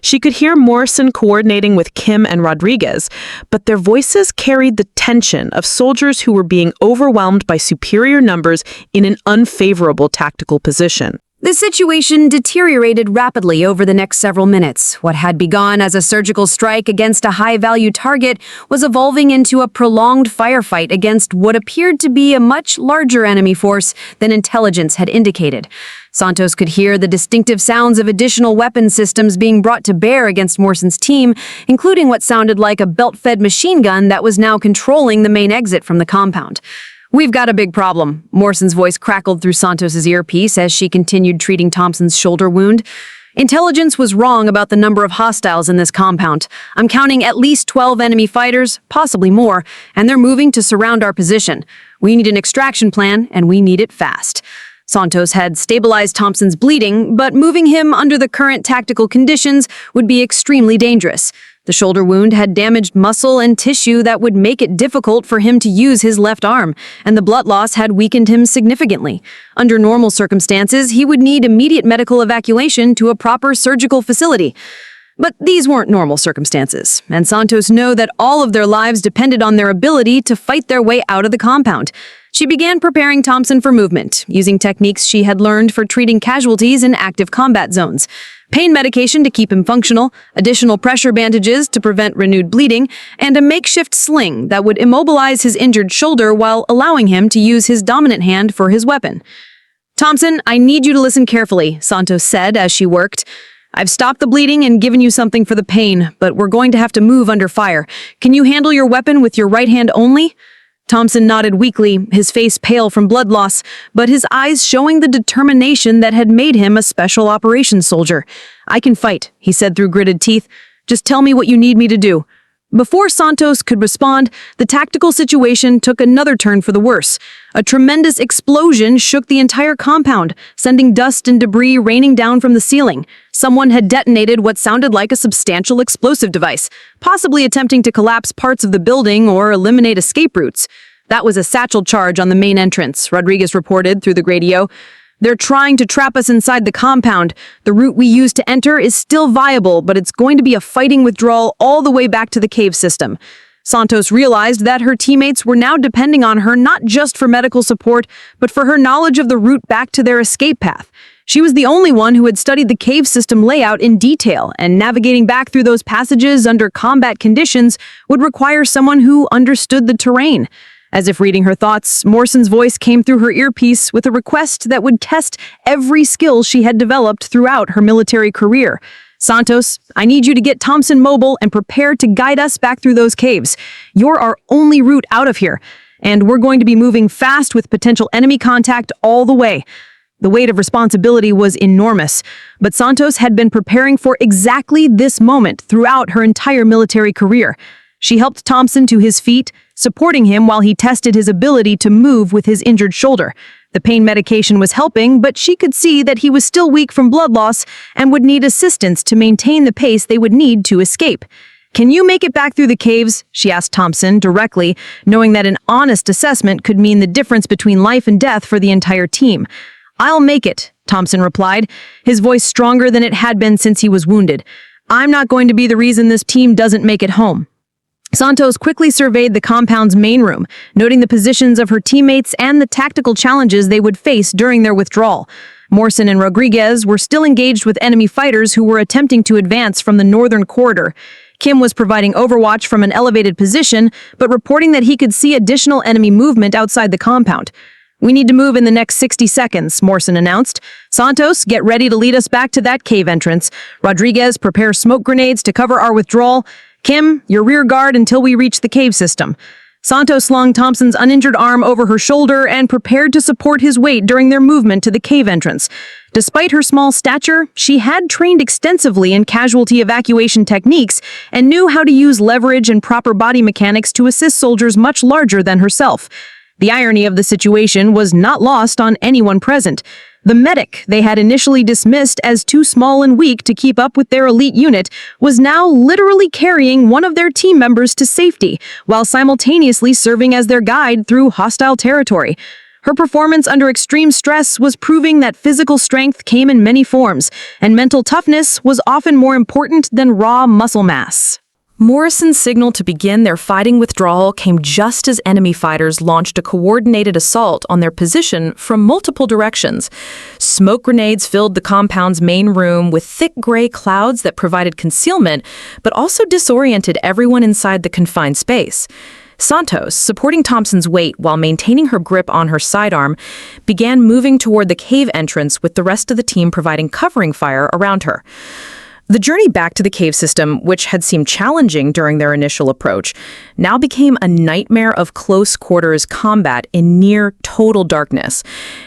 She could hear Morrison coordinating with Kim and Rodriguez, but their voices carried the tension of soldiers who were being overwhelmed by superior numbers in an unfavorable tactical position. The situation deteriorated rapidly over the next several minutes. What had begun as a surgical strike against a high-value target was evolving into a prolonged firefight against what appeared to be a much larger enemy force than intelligence had indicated. Santos could hear the distinctive sounds of additional weapon systems being brought to bear against Morrison's team, including what sounded like a belt-fed machine gun that was now controlling the main exit from the compound. "We've got a big problem," Morrison's voice crackled through Santos's earpiece as she continued treating Thompson's shoulder wound. "Intelligence was wrong about the number of hostiles in this compound. I'm counting at least 12 enemy fighters, possibly more, and they're moving to surround our position. We need an extraction plan, and we need it fast." Santos had stabilized Thompson's bleeding, but moving him under the current tactical conditions would be extremely dangerous. The shoulder wound had damaged muscle and tissue that would make it difficult for him to use his left arm, and the blood loss had weakened him significantly. Under normal circumstances, he would need immediate medical evacuation to a proper surgical facility. But these weren't normal circumstances, and Santos knew that all of their lives depended on their ability to fight their way out of the compound. She began preparing Thompson for movement, using techniques she had learned for treating casualties in active combat zones. Pain medication to keep him functional, additional pressure bandages to prevent renewed bleeding, and a makeshift sling that would immobilize his injured shoulder while allowing him to use his dominant hand for his weapon. "Thompson, I need you to listen carefully," Santos said as she worked. "I've stopped the bleeding and given you something for the pain, but we're going to have to move under fire. Can you handle your weapon with your right hand only?" Thompson nodded weakly, his face pale from blood loss, but his eyes showing the determination that had made him a special operations soldier. "I can fight," he said through gritted teeth. "Just tell me what you need me to do." Before Santos could respond, the tactical situation took another turn for the worse. A tremendous explosion shook the entire compound, sending dust and debris raining down from the ceiling. Someone had detonated what sounded like a substantial explosive device, possibly attempting to collapse parts of the building or eliminate escape routes. "That was a satchel charge on the main entrance," Rodriguez reported through the radio. "They're trying to trap us inside the compound. The route we used to enter is still viable, but it's going to be a fighting withdrawal all the way back to the cave system." Santos realized that her teammates were now depending on her not just for medical support, but for her knowledge of the route back to their escape path. She was the only one who had studied the cave system layout in detail, and navigating back through those passages under combat conditions would require someone who understood the terrain. As if reading her thoughts, Morrison's voice came through her earpiece with a request that would test every skill she had developed throughout her military career. "Santos, I need you to get Thompson mobile and prepare to guide us back through those caves. You're our only route out of here, and we're going to be moving fast with potential enemy contact all the way." The weight of responsibility was enormous, but Santos had been preparing for exactly this moment throughout her entire military career. She helped Thompson to his feet, supporting him while he tested his ability to move with his injured shoulder. The pain medication was helping, but she could see that he was still weak from blood loss and would need assistance to maintain the pace they would need to escape. "Can you make it back through the caves?" she asked Thompson directly, knowing that an honest assessment could mean the difference between life and death for the entire team. "I'll make it," Thompson replied, his voice stronger than it had been since he was wounded. "I'm not going to be the reason this team doesn't make it home." Santos quickly surveyed the compound's main room, noting the positions of her teammates and the tactical challenges they would face during their withdrawal. Morrison and Rodriguez were still engaged with enemy fighters who were attempting to advance from the northern corridor. Kim was providing overwatch from an elevated position, but reporting that he could see additional enemy movement outside the compound. "We need to move in the next 60 seconds, Morrison announced. "Santos, get ready to lead us back to that cave entrance. Rodriguez, prepare smoke grenades to cover our withdrawal. Kim, your rear guard until we reach the cave system." Santos slung Thompson's uninjured arm over her shoulder and prepared to support his weight during their movement to the cave entrance. Despite her small stature, she had trained extensively in casualty evacuation techniques and knew how to use leverage and proper body mechanics to assist soldiers much larger than herself. The irony of the situation was not lost on anyone present. The medic they had initially dismissed as too small and weak to keep up with their elite unit was now literally carrying one of their team members to safety, while simultaneously serving as their guide through hostile territory. Her performance under extreme stress was proving that physical strength came in many forms, and mental toughness was often more important than raw muscle mass. Morrison's signal to begin their fighting withdrawal came just as enemy fighters launched a coordinated assault on their position from multiple directions. Smoke grenades filled the compound's main room with thick gray clouds that provided concealment, but also disoriented everyone inside the confined space. Santos, supporting Thompson's weight while maintaining her grip on her sidearm, began moving toward the cave entrance with the rest of the team providing covering fire around her. The journey back to the cave system, which had seemed challenging during their initial approach, now became a nightmare of close-quarters combat in near total darkness.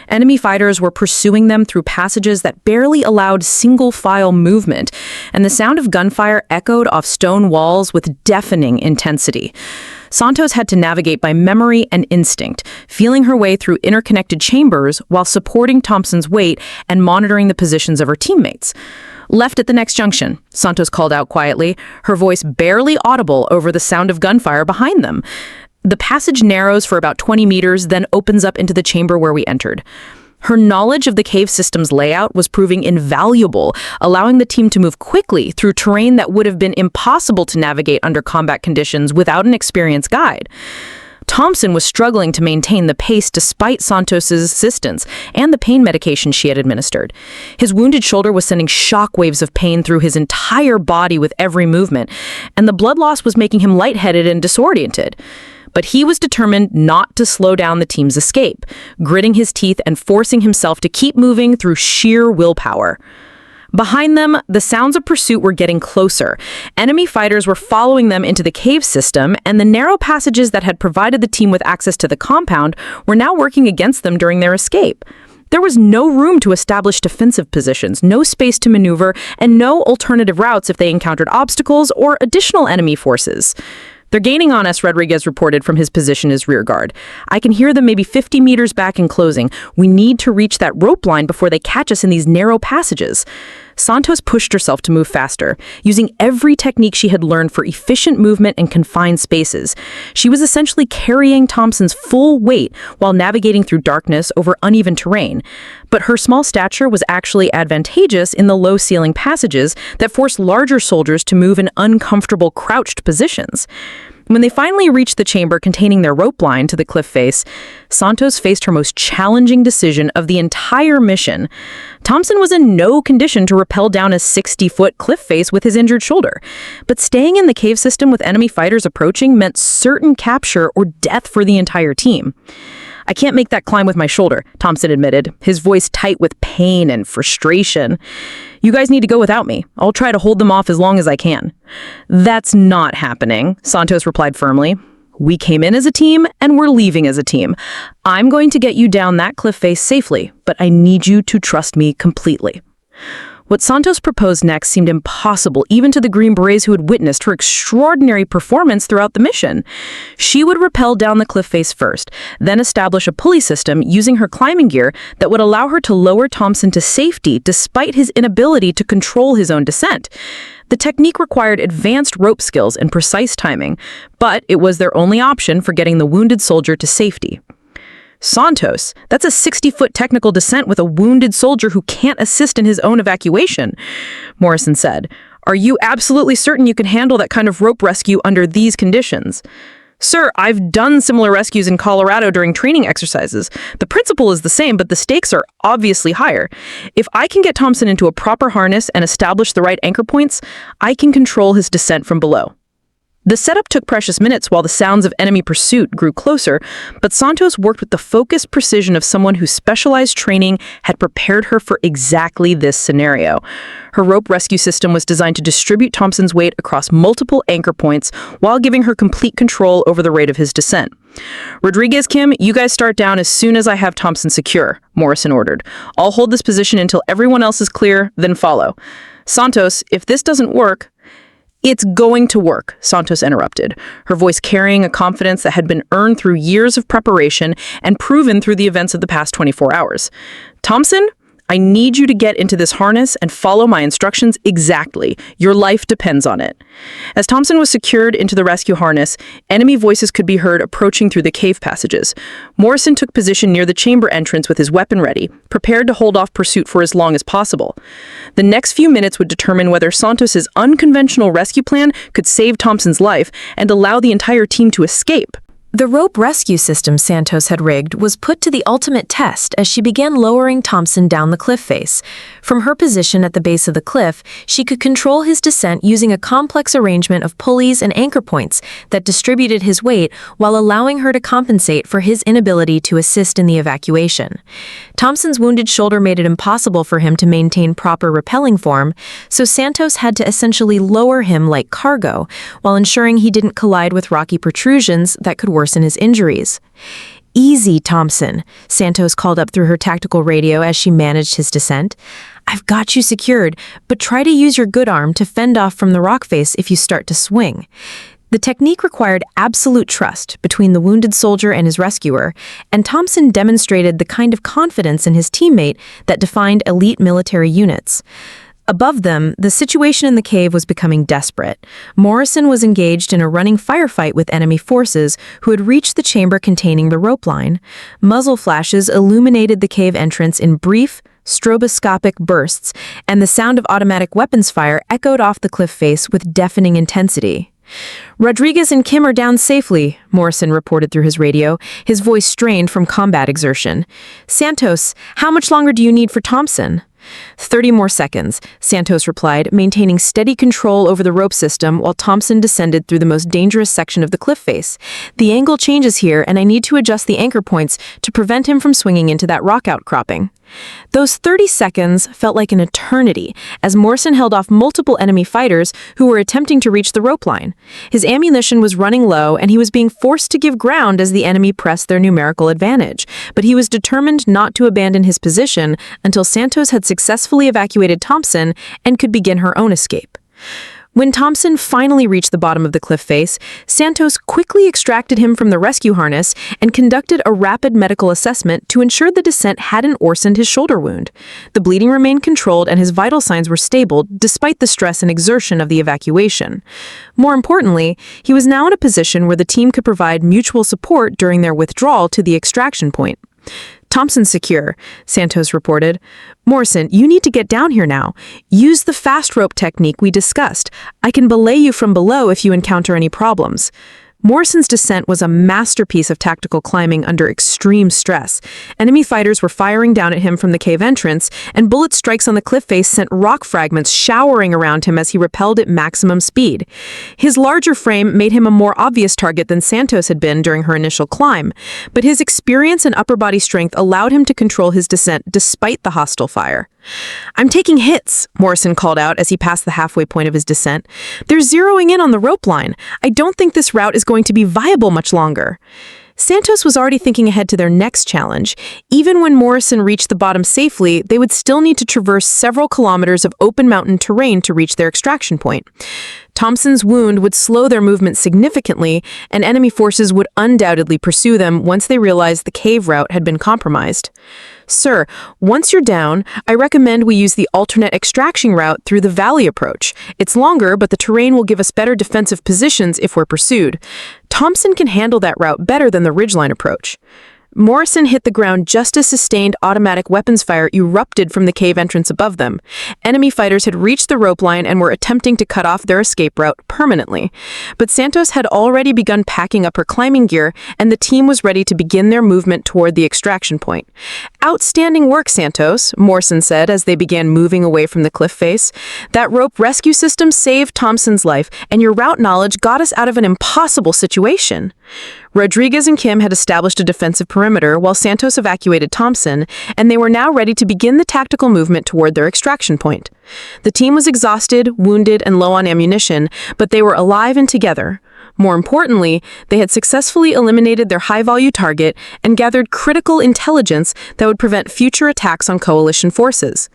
Enemy fighters were pursuing them through passages that barely allowed single-file movement, and the sound of gunfire echoed off stone walls with deafening intensity. Santos had to navigate by memory and instinct, feeling her way through interconnected chambers while supporting Thompson's weight and monitoring the positions of her teammates. "Left at the next junction," Santos called out quietly, her voice barely audible over the sound of gunfire behind them. The passage narrows for about 20 meters, then opens up into the chamber where we entered. Her knowledge of the cave system's layout was proving invaluable, allowing the team to move quickly through terrain that would have been impossible to navigate under combat conditions without an experienced guide. Thompson was struggling to maintain the pace despite Santos's assistance and the pain medication she had administered. His wounded shoulder was sending shockwaves of pain through his entire body with every movement, and the blood loss was making him lightheaded and disoriented. But he was determined not to slow down the team's escape, gritting his teeth and forcing himself to keep moving through sheer willpower. Behind them, the sounds of pursuit were getting closer. Enemy fighters were following them into the cave system, and the narrow passages that had provided the team with access to the compound were now working against them during their escape. There was no room to establish defensive positions, no space to maneuver, and no alternative routes if they encountered obstacles or additional enemy forces. "They're gaining on us," Rodriguez reported from his position as rear guard. "I can hear them maybe 50 meters back and closing. We need to reach that rope line before they catch us in these narrow passages." Santos pushed herself to move faster, using every technique she had learned for efficient movement in confined spaces. She was essentially carrying Thompson's full weight while navigating through darkness over uneven terrain. But her small stature was actually advantageous in the low-ceiling passages that forced larger soldiers to move in uncomfortable crouched positions. When they finally reached the chamber containing their rope line to the cliff face, Santos faced her most challenging decision of the entire mission. Thompson was in no condition to rappel down a 60-foot cliff face with his injured shoulder, but staying in the cave system with enemy fighters approaching meant certain capture or death for the entire team. "I can't make that climb with my shoulder," Thompson admitted, his voice tight with pain and frustration. "You guys need to go without me. I'll try to hold them off as long as I can." "That's not happening," Santos replied firmly. We came in as a team, and we're leaving as a team. I'm going to get you down that cliff face safely, but I need you to trust me completely." What Santos proposed next seemed impossible even to the Green Berets who had witnessed her extraordinary performance throughout the mission. She would rappel down the cliff face first, then establish a pulley system using her climbing gear that would allow her to lower Thompson to safety despite his inability to control his own descent. The technique required advanced rope skills and precise timing, but it was their only option for getting the wounded soldier to safety. Santos, that's a 60-foot technical descent with a wounded soldier who can't assist in his own evacuation, Morrison said. "Are you absolutely certain you can handle that kind of rope rescue under these conditions?" "Sir, I've done similar rescues in Colorado during training exercises. The principle is the same, but the stakes are obviously higher. If I can get Thompson into a proper harness and establish the right anchor points, I can control his descent from below." The setup took precious minutes while the sounds of enemy pursuit grew closer, but Santos worked with the focused precision of someone whose specialized training had prepared her for exactly this scenario. Her rope rescue system was designed to distribute Thompson's weight across multiple anchor points while giving her complete control over the rate of his descent. "Rodriguez, Kim, you guys start down as soon as I have Thompson secure," Morrison ordered. "I'll hold this position until everyone else is clear, then follow. Santos, if this doesn't work—" "It's going to work," Santos interrupted, her voice carrying a confidence that had been earned through years of preparation and proven through the events of the past 24 hours. "Thompson, I need you to get into this harness and follow my instructions exactly. Your life depends on it." As Thompson was secured into the rescue harness, enemy voices could be heard approaching through the cave passages. Morrison took position near the chamber entrance with his weapon ready, prepared to hold off pursuit for as long as possible. The next few minutes would determine whether Santos's unconventional rescue plan could save Thompson's life and allow the entire team to escape. The rope rescue system Santos had rigged was put to the ultimate test as she began lowering Thompson down the cliff face. From her position at the base of the cliff, she could control his descent using a complex arrangement of pulleys and anchor points that distributed his weight while allowing her to compensate for his inability to assist in the evacuation. Thompson's wounded shoulder made it impossible for him to maintain proper rappelling form, so Santos had to essentially lower him like cargo while ensuring he didn't collide with rocky protrusions that could worsen his injuries. "Easy, Thompson," Santos called up through her tactical radio as she managed his descent. "I've got you secured, but try to use your good arm to fend off from the rock face if you start to swing." The technique required absolute trust between the wounded soldier and his rescuer, and Thompson demonstrated the kind of confidence in his teammate that defined elite military units. Above them, the situation in the cave was becoming desperate. Morrison was engaged in a running firefight with enemy forces who had reached the chamber containing the rope line. Muzzle flashes illuminated the cave entrance in brief, stroboscopic bursts, and the sound of automatic weapons fire echoed off the cliff face with deafening intensity. "Rodriguez and Kim are down safely," Morrison reported through his radio, his voice strained from combat exertion. "Santos, how much longer do you need for Thompson?" 30 more seconds, Santos replied, maintaining steady control over the rope system while Thompson descended through the most dangerous section of the cliff face. "The angle changes here, and I need to adjust the anchor points to prevent him from swinging into that rock outcropping." Those 30 seconds felt like an eternity as Morrison held off multiple enemy fighters who were attempting to reach the rope line. His ammunition was running low, and he was being forced to give ground as the enemy pressed their numerical advantage. But he was determined not to abandon his position until Santos had successfully evacuated Thompson and could begin her own escape. When Thompson finally reached the bottom of the cliff face, Santos quickly extracted him from the rescue harness and conducted a rapid medical assessment to ensure the descent hadn't worsened his shoulder wound. The bleeding remained controlled and his vital signs were stable despite the stress and exertion of the evacuation. More importantly, he was now in a position where the team could provide mutual support during their withdrawal to the extraction point. "Thompson's secure," Santos reported. "Morrison, you need to get down here now. Use the fast rope technique we discussed. I can belay you from below if you encounter any problems." Morrison's descent was a masterpiece of tactical climbing under extreme stress. Enemy fighters were firing down at him from the cave entrance, and bullet strikes on the cliff face sent rock fragments showering around him as he rappelled at maximum speed. His larger frame made him a more obvious target than Santos had been during her initial climb, but his experience and upper body strength allowed him to control his descent despite the hostile fire. "I'm taking hits," Morrison called out as he passed the halfway point of his descent. "They're zeroing in on the rope line. I don't think this route is going to be viable much longer." Santos was already thinking ahead to their next challenge. Even when Morrison reached the bottom safely, they would still need to traverse several kilometers of open mountain terrain to reach their extraction point. Thompson's wound would slow their movement significantly, and enemy forces would undoubtedly pursue them once they realized the cave route had been compromised. "Sir, once you're down, I recommend we use the alternate extraction route through the valley approach. It's longer, but the terrain will give us better defensive positions if we're pursued. Thompson can handle that route better than the ridgeline approach." Morrison hit the ground just as sustained automatic weapons fire erupted from the cave entrance above them. Enemy fighters had reached the rope line and were attempting to cut off their escape route permanently. But Santos had already begun packing up her climbing gear, and the team was ready to begin their movement toward the extraction point. "Outstanding work, Santos," Morrison said as they began moving away from the cliff face. "That rope rescue system saved Thompson's life, and your route knowledge got us out of an impossible situation." Rodriguez and Kim had established a defensive perimeter while Santos evacuated Thompson, and they were now ready to begin the tactical movement toward their extraction point. The team was exhausted, wounded, and low on ammunition, but they were alive and together. More importantly, they had successfully eliminated their high-value target and gathered critical intelligence that would prevent future attacks on coalition forces.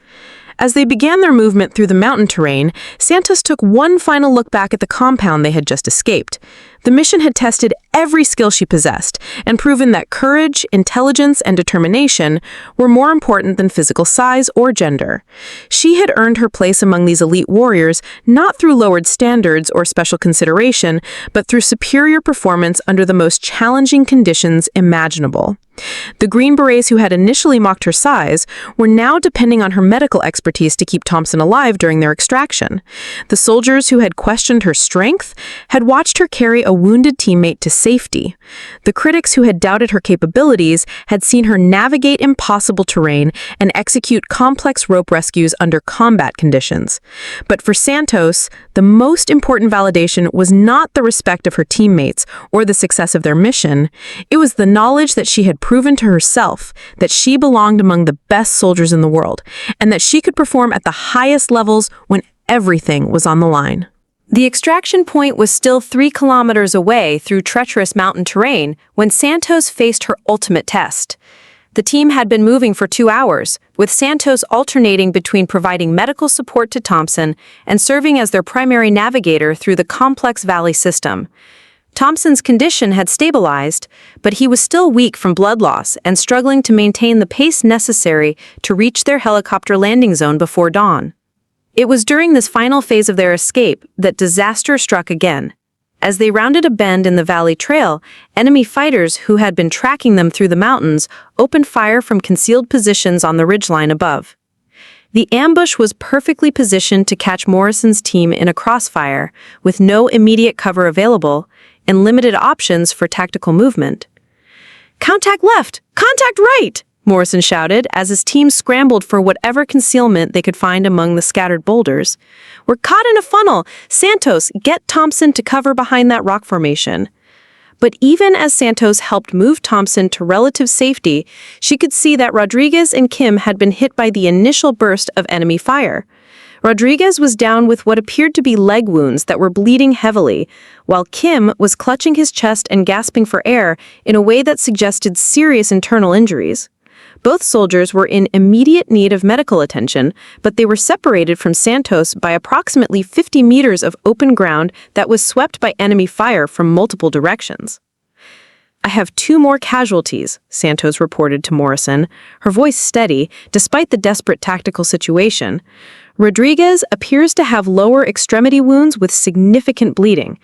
As they began their movement through the mountain terrain, Santos took one final look back at the compound they had just escaped. The mission had tested every skill she possessed and proven that courage, intelligence, and determination were more important than physical size or gender. She had earned her place among these elite warriors not through lowered standards or special consideration, but through superior performance under the most challenging conditions imaginable. The Green Berets who had initially mocked her size were now depending on her medical expertise to keep Thompson alive during their extraction. The soldiers who had questioned her strength had watched her carry a wounded teammate to safety. The critics who had doubted her capabilities had seen her navigate impossible terrain and execute complex rope rescues under combat conditions. But for Santos, the most important validation was not the respect of her teammates or the success of their mission. It was the knowledge that she had proven to herself that she belonged among the best soldiers in the world, and that she could perform at the highest levels when everything was on the line. The extraction point was still 3 kilometers away through treacherous mountain terrain when Santos faced her ultimate test. The team had been moving for 2 hours, with Santos alternating between providing medical support to Thompson and serving as their primary navigator through the complex valley system. Thompson's condition had stabilized, but he was still weak from blood loss and struggling to maintain the pace necessary to reach their helicopter landing zone before dawn. It was during this final phase of their escape that disaster struck again. As they rounded a bend in the valley trail, enemy fighters who had been tracking them through the mountains opened fire from concealed positions on the ridgeline above. The ambush was perfectly positioned to catch Morrison's team in a crossfire, with no immediate cover available and limited options for tactical movement. "Contact left! Contact right!" Morrison shouted as his team scrambled for whatever concealment they could find among the scattered boulders. "We're caught in a funnel! Santos, get Thompson to cover behind that rock formation." But even as Santos helped move Thompson to relative safety, she could see that Rodriguez and Kim had been hit by the initial burst of enemy fire. Rodriguez was down with what appeared to be leg wounds that were bleeding heavily, while Kim was clutching his chest and gasping for air in a way that suggested serious internal injuries. Both soldiers were in immediate need of medical attention, but they were separated from Santos by approximately 50 meters of open ground that was swept by enemy fire from multiple directions. "I have 2 more casualties," Santos reported to Morrison, her voice steady despite the desperate tactical situation. "Rodriguez appears to have lower extremity wounds with significant bleeding.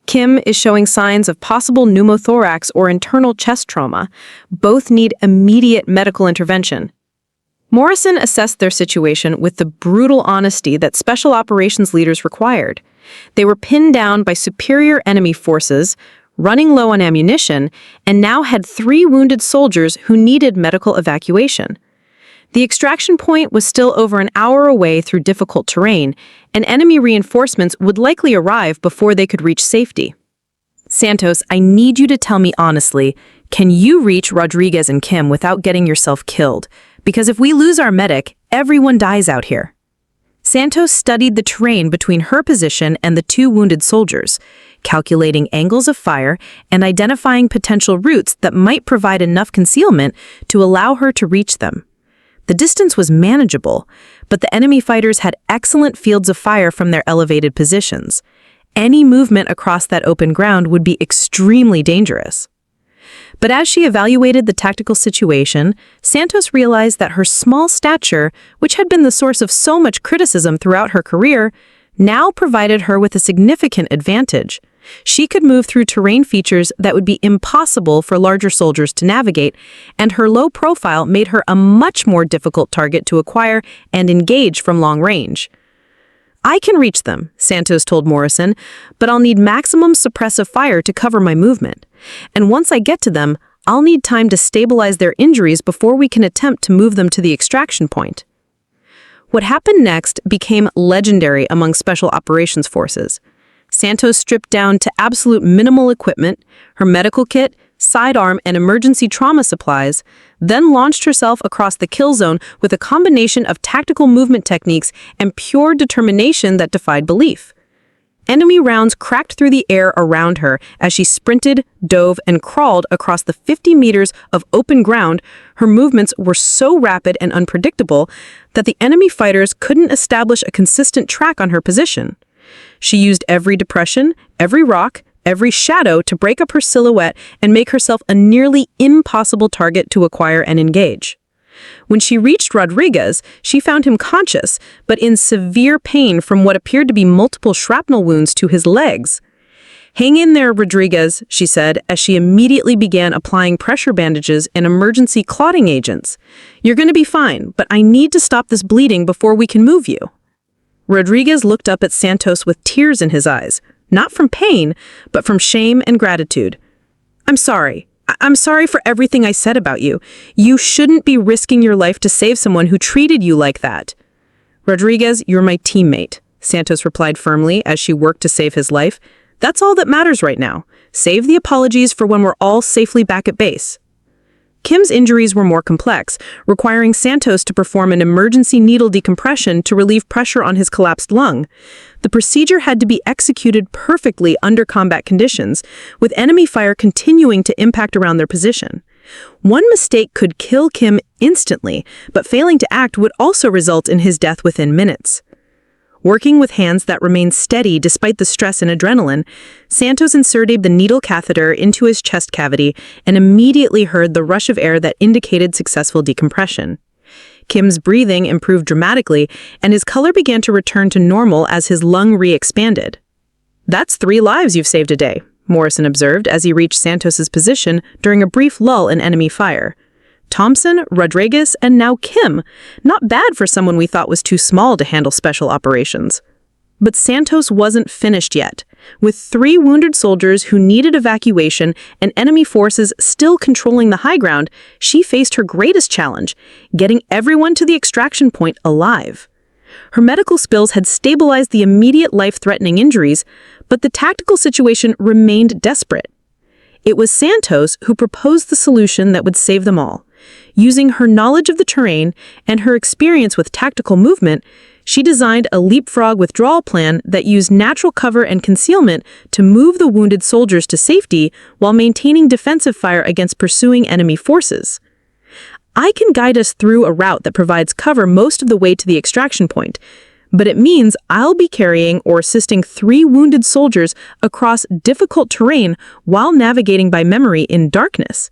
Kim is showing signs of possible pneumothorax or internal chest trauma. Both need immediate medical intervention." Morrison assessed their situation with the brutal honesty that special operations leaders required. They were pinned down by superior enemy forces, running low on ammunition, and now had 3 wounded soldiers who needed medical evacuation. The extraction point was still over an hour away through difficult terrain, and enemy reinforcements would likely arrive before they could reach safety. "Santos, I need you to tell me honestly, can you reach Rodriguez and Kim without getting yourself killed? Because if we lose our medic, Everyone dies out here. Santos studied the terrain between her position and the two wounded soldiers, calculating angles of fire and identifying potential routes that might provide enough concealment to allow her to reach them. The distance was manageable, but the enemy fighters had excellent fields of fire from their elevated positions. Any movement across that open ground would be extremely dangerous. But as she evaluated the tactical situation, Santos realized that her small stature, which had been the source of so much criticism throughout her career, now provided her with a significant advantage. She could move through terrain features that would be impossible for larger soldiers to navigate, and her low profile made her a much more difficult target to acquire and engage from long range. "I can reach them," Santos told Morrison, "but I'll need maximum suppressive fire to cover my movement. And once I get to them, I'll need time to stabilize their injuries before we can attempt to move them to the extraction point." What happened next became legendary among Special Operations Forces. Santos stripped down to absolute minimal equipment, her medical kit, sidearm, and emergency trauma supplies, then launched herself across the kill zone with a combination of tactical movement techniques and pure determination that defied belief. Enemy rounds cracked through the air around her as she sprinted, dove, and crawled across the 50 meters of open ground. Her movements were so rapid and unpredictable that the enemy fighters couldn't establish a consistent track on her position. She used every depression, every rock, every shadow to break up her silhouette and make herself a nearly impossible target to acquire and engage. When she reached Rodriguez, she found him conscious, but in severe pain from what appeared to be multiple shrapnel wounds to his legs. "Hang in there, Rodriguez," she said, as she immediately began applying pressure bandages and emergency clotting agents. "You're going to be fine, but I need to stop this bleeding before we can move you." Rodriguez looked up at Santos with tears in his eyes, not from pain, but from shame and gratitude. "I'm sorry. I'm sorry for everything I said about you. You shouldn't be risking your life to save someone who treated you like that." "Rodriguez, you're my teammate," Santos replied firmly as she worked to save his life. "That's all that matters right now. Save the apologies for when we're all safely back at base." Kim's injuries were more complex, requiring Santos to perform an emergency needle decompression to relieve pressure on his collapsed lung. The procedure had to be executed perfectly under combat conditions, with enemy fire continuing to impact around their position. One mistake could kill Kim instantly, but failing to act would also result in his death within minutes. Working with hands that remained steady despite the stress and adrenaline, Santos inserted the needle catheter into his chest cavity and immediately heard the rush of air that indicated successful decompression. Kim's breathing improved dramatically, and his color began to return to normal as his lung re-expanded. "That's 3 lives you've saved a day," Morrison observed as he reached Santos's position during a brief lull in enemy fire. Thompson, Rodriguez, and now Kim. Not bad for someone we thought was too small to handle special operations. But Santos wasn't finished yet. With 3 wounded soldiers who needed evacuation and enemy forces still controlling the high ground, she faced her greatest challenge, getting everyone to the extraction point alive. Her medical skills had stabilized the immediate life-threatening injuries, but the tactical situation remained desperate. It was Santos who proposed the solution that would save them all. Using her knowledge of the terrain and her experience with tactical movement, she designed a leapfrog withdrawal plan that used natural cover and concealment to move the wounded soldiers to safety while maintaining defensive fire against pursuing enemy forces. "I can guide us through a route that provides cover most of the way to the extraction point, but it means I'll be carrying or assisting 3 wounded soldiers across difficult terrain while navigating by memory in darkness."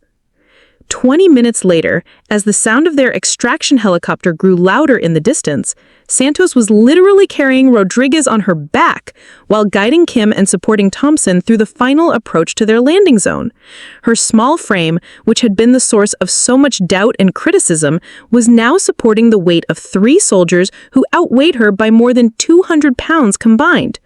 20 minutes later, as the sound of their extraction helicopter grew louder in the distance, Santos was literally carrying Rodriguez on her back while guiding Kim and supporting Thompson through the final approach to their landing zone. Her small frame, which had been the source of so much doubt and criticism, was now supporting the weight of 3 soldiers who outweighed her by more than 200 pounds combined.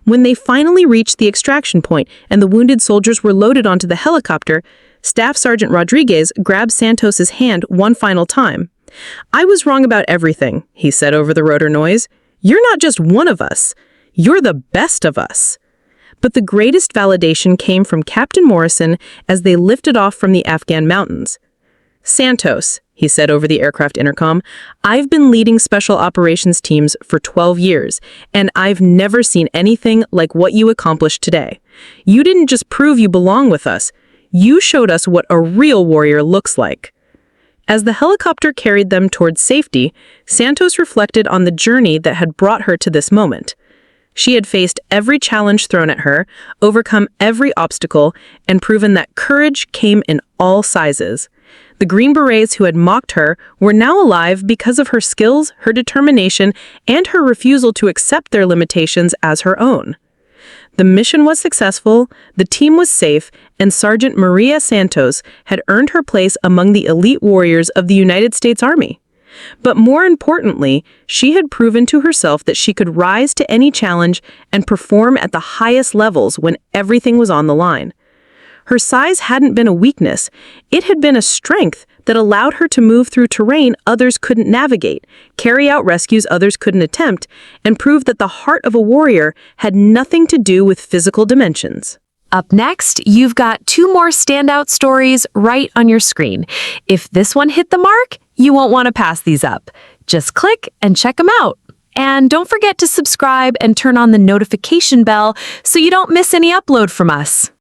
When they finally reached the extraction point and the wounded soldiers were loaded onto the helicopter, Staff Sergeant Rodriguez grabbed Santos's hand one final time. "I was wrong about everything," he said over the rotor noise. "You're not just one of us. You're the best of us." But the greatest validation came from Captain Morrison as they lifted off from the Afghan mountains. "Santos, he said over the aircraft intercom. "I've been leading special operations teams for 12 years, and I've never seen anything like what you accomplished today. You didn't just prove you belong with us, you showed us what a real warrior looks like." As the helicopter carried them towards safety, Santos reflected on the journey that had brought her to this moment. She had faced every challenge thrown at her, overcome every obstacle, and proven that courage came in all sizes. The Green Berets who had mocked her were now alive because of her skills, her determination, and her refusal to accept their limitations as her own. The mission was successful, the team was safe, and Sergeant Maria Santos had earned her place among the elite warriors of the United States Army. But more importantly, she had proven to herself that she could rise to any challenge and perform at the highest levels when everything was on the line. Her size hadn't been a weakness, it had been a strength that allowed her to move through terrain others couldn't navigate, carry out rescues others couldn't attempt, and prove that the heart of a warrior had nothing to do with physical dimensions. Up next, you've got 2 more standout stories right on your screen. If this one hit the mark, you won't want to pass these up. Just click and check them out. And don't forget to subscribe and turn on the notification bell so you don't miss any upload from us.